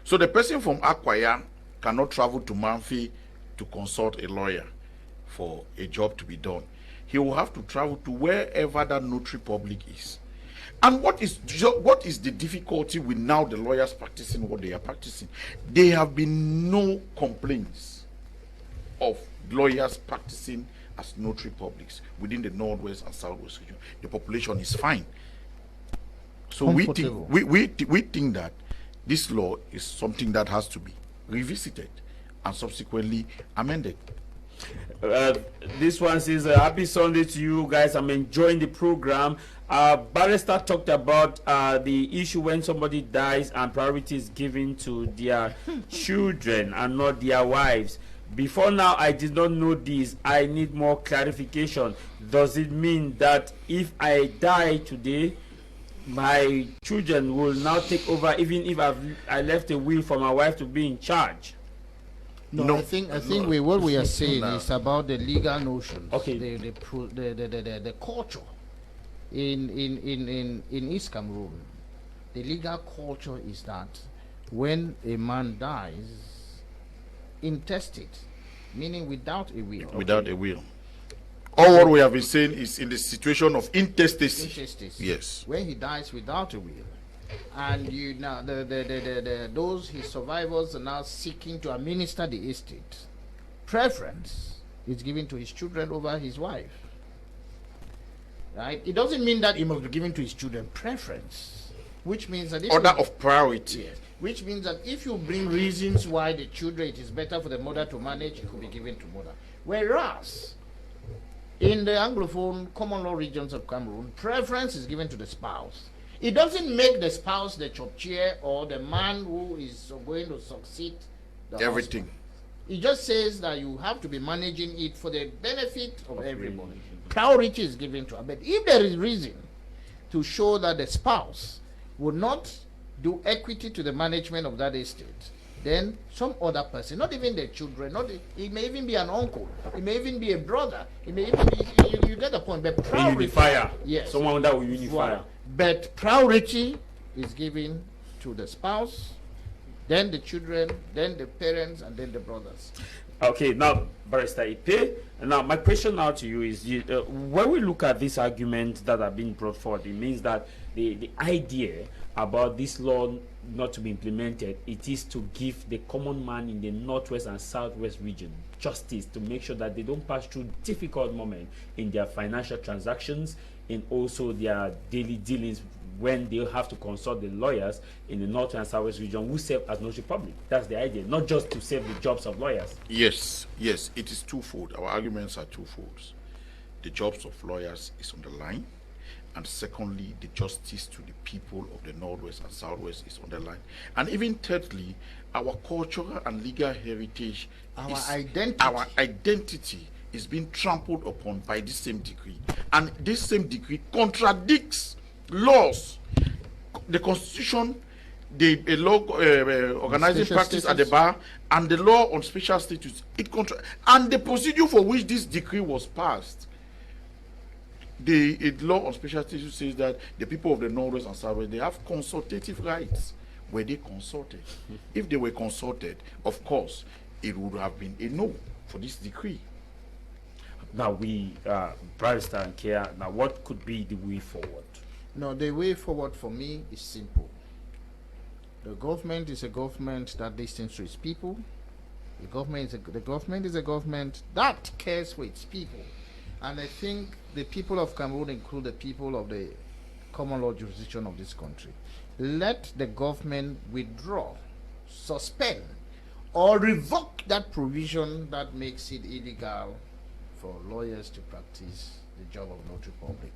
So the person from Akwaya cannot travel to Manfi to consult a lawyer for a job to be done. He will have to travel to wherever that notary public is. And what is the difficulty with now the lawyers practicing what they are practicing? There have been no complaints of lawyers practicing as notary publics within the Northwest and Southwest region. The population is fine. So we think that this law is something that has to be revisited and subsequently amended. This one says, happy Sunday to you guys. I'm enjoying the program. Barrister talked about the issue when somebody dies and priority is given to their children and not their wives. Before now, I did not know this. I need more clarification. Does it mean that if I die today, my children will now take over, even if I left a will for my wife to be in charge? No, I think what we are saying is about the legal notions. Okay. The culture in East Cameroon. The legal culture is that when a man dies, intestate, meaning without a will. Without a will. All what we have been saying is in the situation of intestacy. Intestacy. Yes. When he dies without a will, and you now those his survivors are now seeking to administer the estate. Preference is given to his children over his wife. Right? It doesn't mean that he must be given to his children. Preference, which means that order of priority. Yes. Which means that if you bring reasons why the children, it is better for the mother to manage, it could be given to mother. Whereas in the Anglophone common law regions of Cameroon, preference is given to the spouse. It doesn't make the spouse the chop chair or the man who is going to succeed the everything. husband. It just says that you have to be managing it for the benefit of everybody. Priority is given to her. But if there is reason to show that the spouse would not do equity to the management of that estate, then some other person, not even the children, it may even be an uncle, it may even be a brother, it may even be, you get the point. But priority, unifier. yes, someone that will unify. But priority is given to the spouse then the children, then the parents, and then the brothers. Okay, now, Barrister Epey, now my question now to you is, when we look at this argument that are being brought forward, it means that the idea about this law not to be implemented, it is to give the common man in the northwest and southwest region justice, to make sure that they don't pass through difficult moments in their financial transactions and also their daily dealings when they have to consult the lawyers in the north and southwest region who serve as notary public. That's the idea, not just to save the jobs of lawyers. Yes, yes, it is twofold. Our arguments are twofold. The jobs of lawyers is on the line, and secondly, the justice to the people of the northwest and southwest is on the line. And even thirdly, our cultural and legal heritage, our identity is being trampled upon by this same decree. And this same decree contradicts laws, the constitution, the law organizing practice at the bar, and the law on special status. And the procedure for which this decree was passed. The law on special status says that the people of the northwest and southwest, they have consultative rights. Were they consulted? If they were consulted, of course, it would have been a no for this decree. Now we, Barrister Nkea, now what could be the way forward? No, the way forward for me is simple. The government is a government that listens to its people. The government is a government that cares for its people. And I think the people of Cameroon include the people of the common law jurisdiction of this country. Let the government withdraw, suspend, or revoke that provision that makes it illegal for lawyers to practice the job of notary public.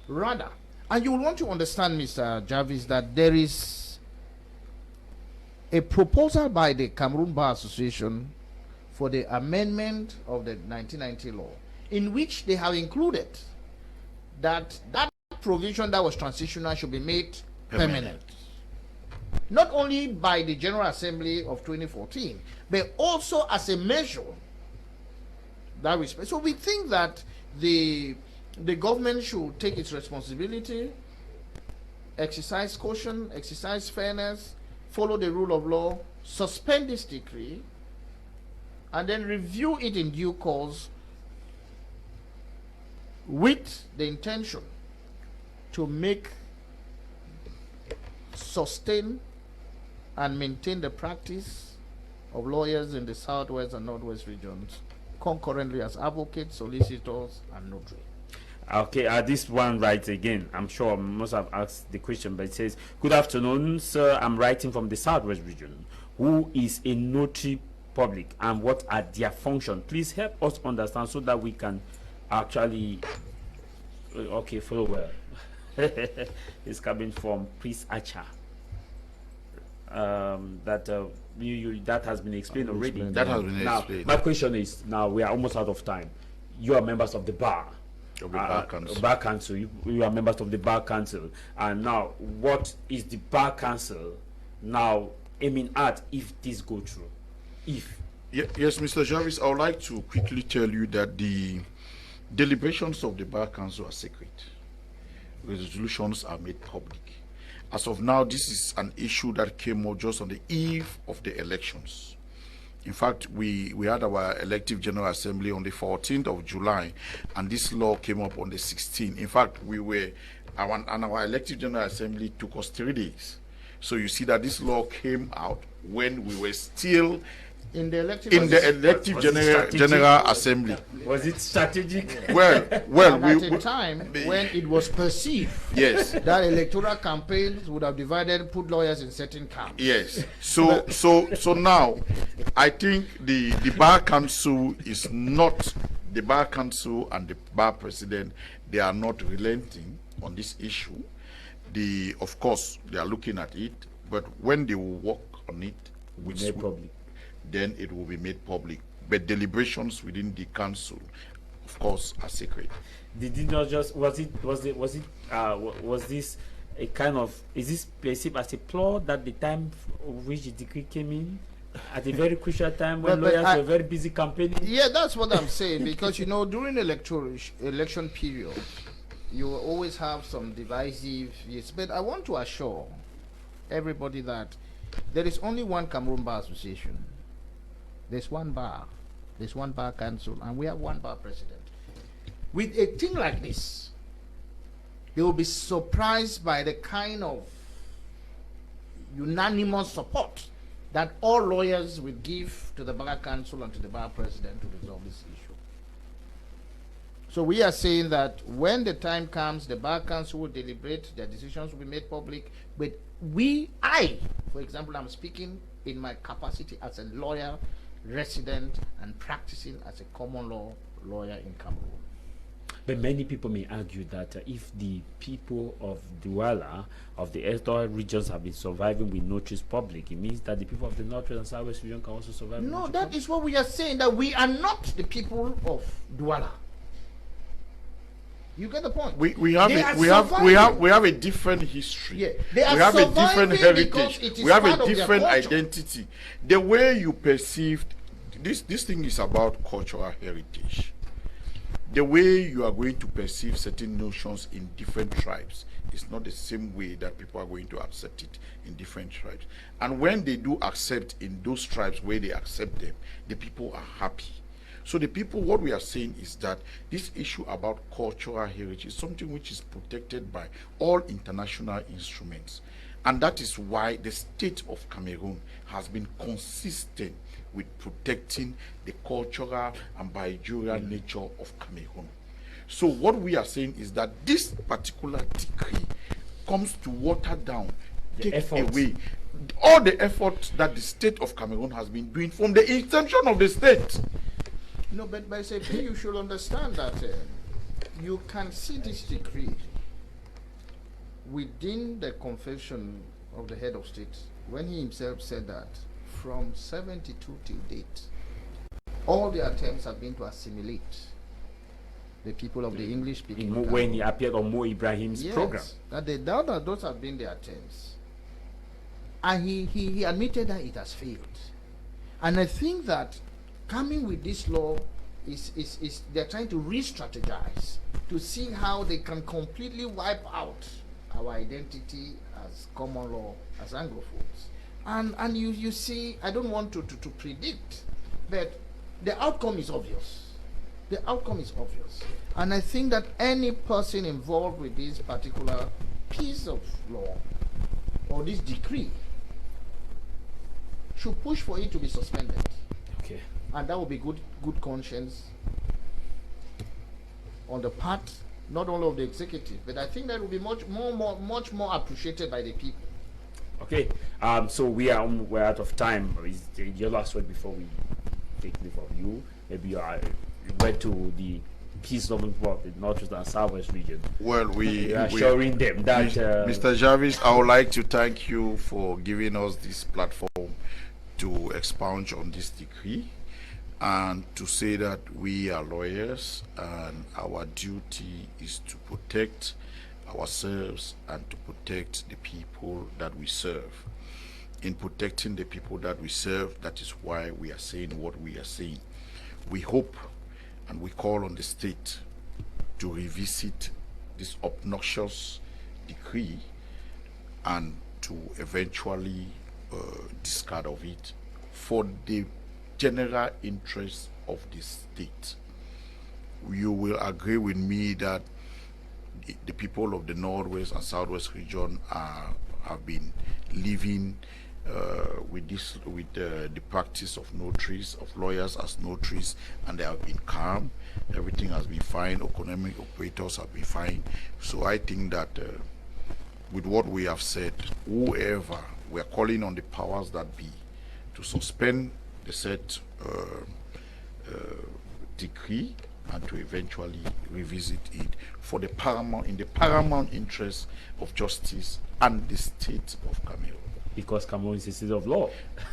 Rather, and you will want to understand, Mr. Javis, that there is a proposal by the Cameroon Bar Association for the amendment of the 1990 law, in which they have included that that provision that was transitional should be made permanent. Not only by the General Assembly of 2014, but also as a measure that respect. So we think that the government should take its responsibility, exercise caution, exercise fairness, follow the rule of law, suspend this decree, and then review it in due course with the intention to make, sustain, and maintain the practice of lawyers in the southwest and northwest regions concurrently as advocates, solicitors, and notary. Okay, this one writes again. I'm sure I must have asked the question, but it says, "Good afternoon, sir. I'm writing from the southwest region. Who is a notary public and what are their functions? Please help us understand so that we can actually." Okay, follow well. It's coming from Priest Archer. That has been explained already. That has been explained. My question is, now we are almost out of time. You are members of the bar. Bar Council. You are members of the Bar Council. And now, what is the Bar Council now aiming at if this go through? Yes, Mr. Javis, I would like to quickly tell you that the deliberations of the Bar Council are secret. Resolutions are made public. As of now, this is an issue that came out just on the eve of the elections. In fact, we had our elective General Assembly on the 14th of July, and this law came up on the 16th. In fact, our elective General Assembly took us 3 days. So you see that this law came out when we were still in the elective General Assembly. Was it strategic? Well, at a time when it was perceived, yes, that electoral campaigns would have divided, put lawyers in certain camps. Yes. So now, I think the Bar Council is not, the Bar Council and the Bar President, they are not relenting on this issue. Of course, they are looking at it, but when they will work on it, then it will be made public. But deliberations within the council, of course, are secret. Did it not just was this a kind of, is this perceived as a flaw that the time of which the decree came in at a very crucial time when lawyers were very busy campaigning? Yeah, that's what I'm saying, because during election period, you will always have some divisive. Yes, but I want to assure everybody that There is only one Cameroon Bar Association. There's one bar. There's one bar council, and we have one bar president. With a thing like this, they will be surprised by the kind of unanimous support that all lawyers will give to the bar council and to the bar president to resolve this issue. So we are saying that when the time comes, the bar council will deliberate, their decisions will be made public, but for example, I'm speaking in my capacity as a lawyer, resident, and practicing as a common law lawyer in Cameroon. But many people may argue that if the people of Douala, of the Eastern regions, have been surviving with notaries public, it means that the people of the Northwest and Southwest region can also survive. No, that is what we are saying, that we are not the people of Douala. You get the point? We have a different history. Yeah, we have a different heritage. We have a different identity. The way you perceived this thing is about cultural heritage. The way you are going to perceive certain notions in different tribes is not the same way that people are going to accept it in different tribes. And when they do accept in those tribes where they accept them, the people are happy. So the people, what we are saying is that this issue about cultural heritage is something which is protected by all international instruments. And that is why the state of Cameroon has been consistent with protecting the cultural and managerial nature of Cameroon. So what we are saying is that this particular decree comes to water down, take away all the efforts that the state of Cameroon has been doing from the inception of the state. No, but Epey, you should understand that you can see this decree within the confession of the head of state when he himself said that from 72 till date, all the attempts have been to assimilate the people of the English-speaking. When he appeared on Mo Ibrahim's program, that those have been the attempts, and he admitted that it has failed. And I think that coming with this law is they're trying to re-strategize to see how they can completely wipe out our identity as common law, as Anglophones. And you see, I don't want to predict, but the outcome is obvious. The outcome is obvious. And I think that any person involved with this particular piece of law or this decree should push for it to be suspended. Okay. And that will be good conscience on the part not only of the executive, but I think that will be much more appreciated by the people. Okay, so we're out of time. Is your last word before we take leave of you? Maybe you went to the peace loving people of the Northwest and Southwest region. Well, we are assuring them that Mr. Javis, I would like to thank you for giving us this platform to expound on this decree and to say that we are lawyers and our duty is to protect ourselves and to protect the people that we serve. In protecting the people that we serve, that is why we are saying what we are saying. We hope and we call on the state to revisit this obnoxious decree and to eventually discard of it for the general interest of the state. You will agree with me that the people of the Northwest and Southwest region have been living with the practice of notaries, of lawyers as notaries, and they have been calm. Everything has been fine. Economic operators have been fine. So I think that with what we have said, whoever, we are calling on the powers that be to suspend the said decree and to eventually revisit it for the paramount interest of justice and the state of Cameroon. Because Cameroon is a state of law.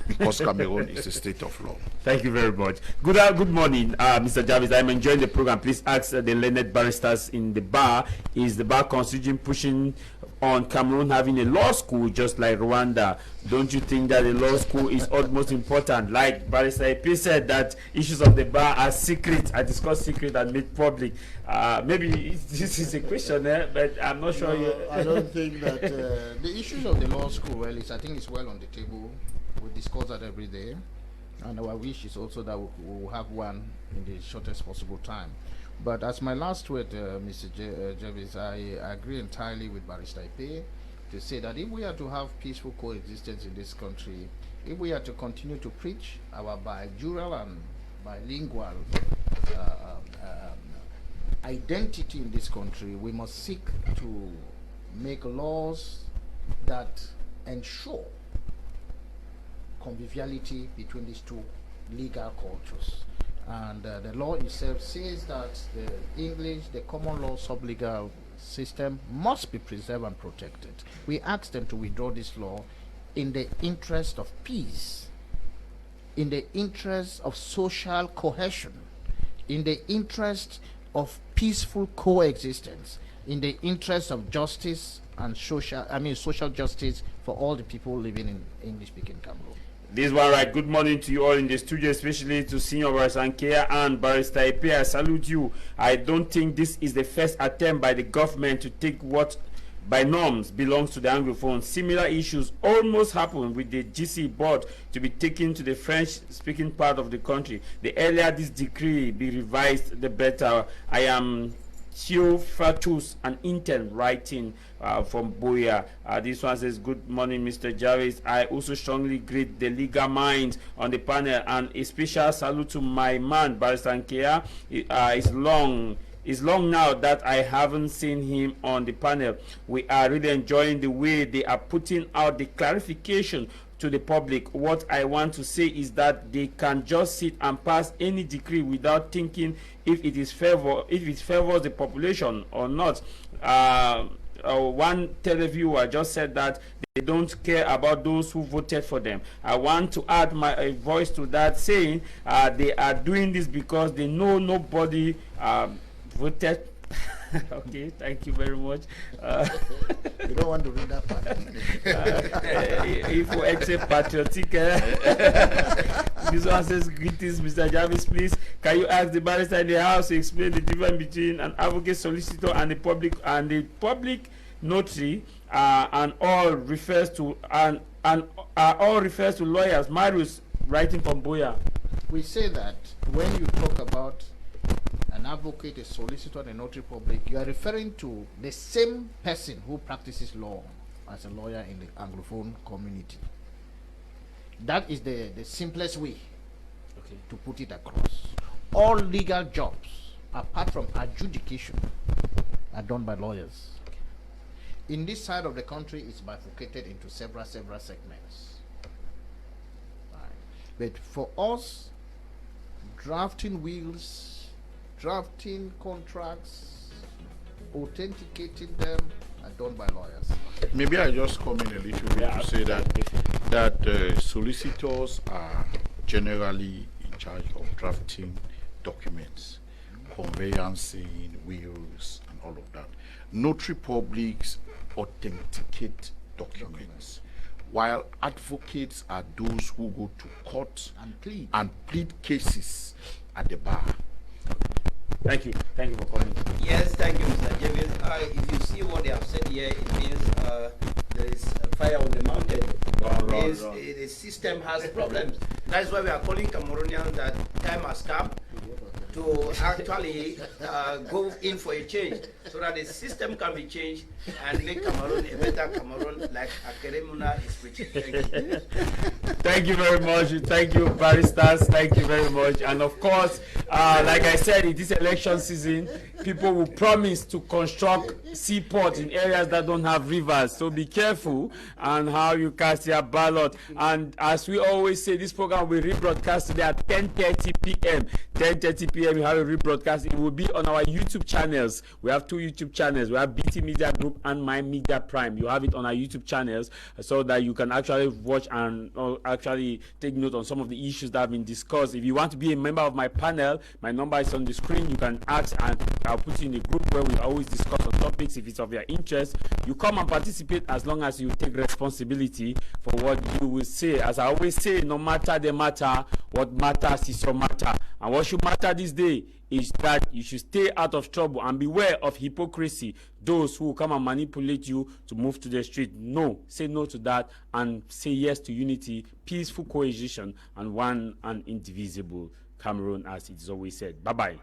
Because Cameroon is a state of law. Thank you very much. Good morning, Mr. Javis. I'm enjoying the program. Please ask the learned barristers in the bar. Is the bar constitution pushing on Cameroon having a law school just like Rwanda? don't you think that the law school is utmost important? Like Barrister Epey said, that issues of the bar are secret, are discussed secret and made public. Maybe this is a question, but I'm not sure. No, I don't think that the issues of the law school, well, I think it's well on the table. We discuss that every day. And our wish is also that we'll have one in the shortest possible time. But as my last word, Mr. Javis, I agree entirely with Barrister Epey to say that if we are to have peaceful coexistence in this country, if we are to continue to preach our bijural and bilingual identity in this country, we must seek to make laws that ensure conviviality between these two legal cultures. And the law itself says that the English, the common law sublegal system must be preserved and protected. We ask them to withdraw this law in the interest of peace, in the interest of social cohesion, in the interest of peaceful coexistence, in the interest of justice and social justice for all the people living in English-speaking Cameroon. This one, right. Good morning to you all in the studio, especially to Senior Barrister Nkea and Barrister Epey. I salute you. I don't think this is the first attempt by the government to take what by norms belongs to the Anglophone. Similar issues almost happened with the GC board to be taken to the French-speaking part of the country. The earlier this decree be revised, the better. I am Theo Fratus, an intern writing from Boya. This one says, good morning, Mr. Javis. I also strongly greet the legal minds on the panel, and a special salute to my man, Barrister Nkea. It's long now that I haven't seen him on the panel. We are really enjoying the way they are putting out the clarification to the public. What I want to say is that they can just sit and pass any decree without thinking if it favors the population or not. One televiewer just said that they don't care about those who voted for them. I want to add my voice to that, saying they are doing this because they know nobody voted. Okay, thank you very much. You don't want to read that part. If we accept patriotic, this one says, greetings, Mr. Javis, please. Can you ask the barrister in the house to explain the difference between an advocate solicitor and the public notary, and all refers to lawyers? Marius, writing from Boya. We say that when you talk about an advocate, a solicitor, and a notary public, you are referring to the same person who practices law as a lawyer in the Anglophone community. That is the simplest way to put it across. All legal jobs, apart from adjudication, are done by lawyers. In this side of the country, it's bifurcated into several segments. Right. But for us, drafting wills, drafting contracts, authenticating them are done by lawyers. Maybe I just come in a little bit to say that solicitors are generally in charge of drafting documents, conveyancing, wills, and all of that. Notary publics authenticate documents, while advocates are those who go to court and plead cases at the bar. Thank you for coming. Yes, thank you, Mr. Javis. If you see what they have said here, it means there is a fire on the mountain. It means the system has problems. That's why we are calling Cameroonians that time has come to actually go in for a change, so that the system can be changed and make Cameroon a better Cameroon, like Akeremuna is preaching. Thank you very much. Thank you, barristers. Thank you very much. And of course, like I said, it is election season. People will promise to construct seaports in areas that don't have rivers. So be careful on how you cast your ballot. And as we always say, this program will be rebroadcast today at 10:30 p.m. 10:30 p.m. We have a rebroadcast. It will be on our YouTube channels. We have two YouTube channels. We have BT Media Group and My Media Prime. You have it on our YouTube channels so that you can actually watch and actually take note on some of the issues that have been discussed. If you want to be a member of my panel, my number is on the screen. You can ask and I'll put you in the group where we always discuss on topics if it's of your interest. You come and participate as long as you take responsibility for what you will say. As I always say, no matter the matter, what matters is your matter. And what should matter this day is that you should stay out of trouble and beware of hypocrisy. Those who come and manipulate you to move to the street. No, say no to that and say yes to unity, peaceful coexistence, and one and indivisible Cameroon, as it is always said. Bye-bye.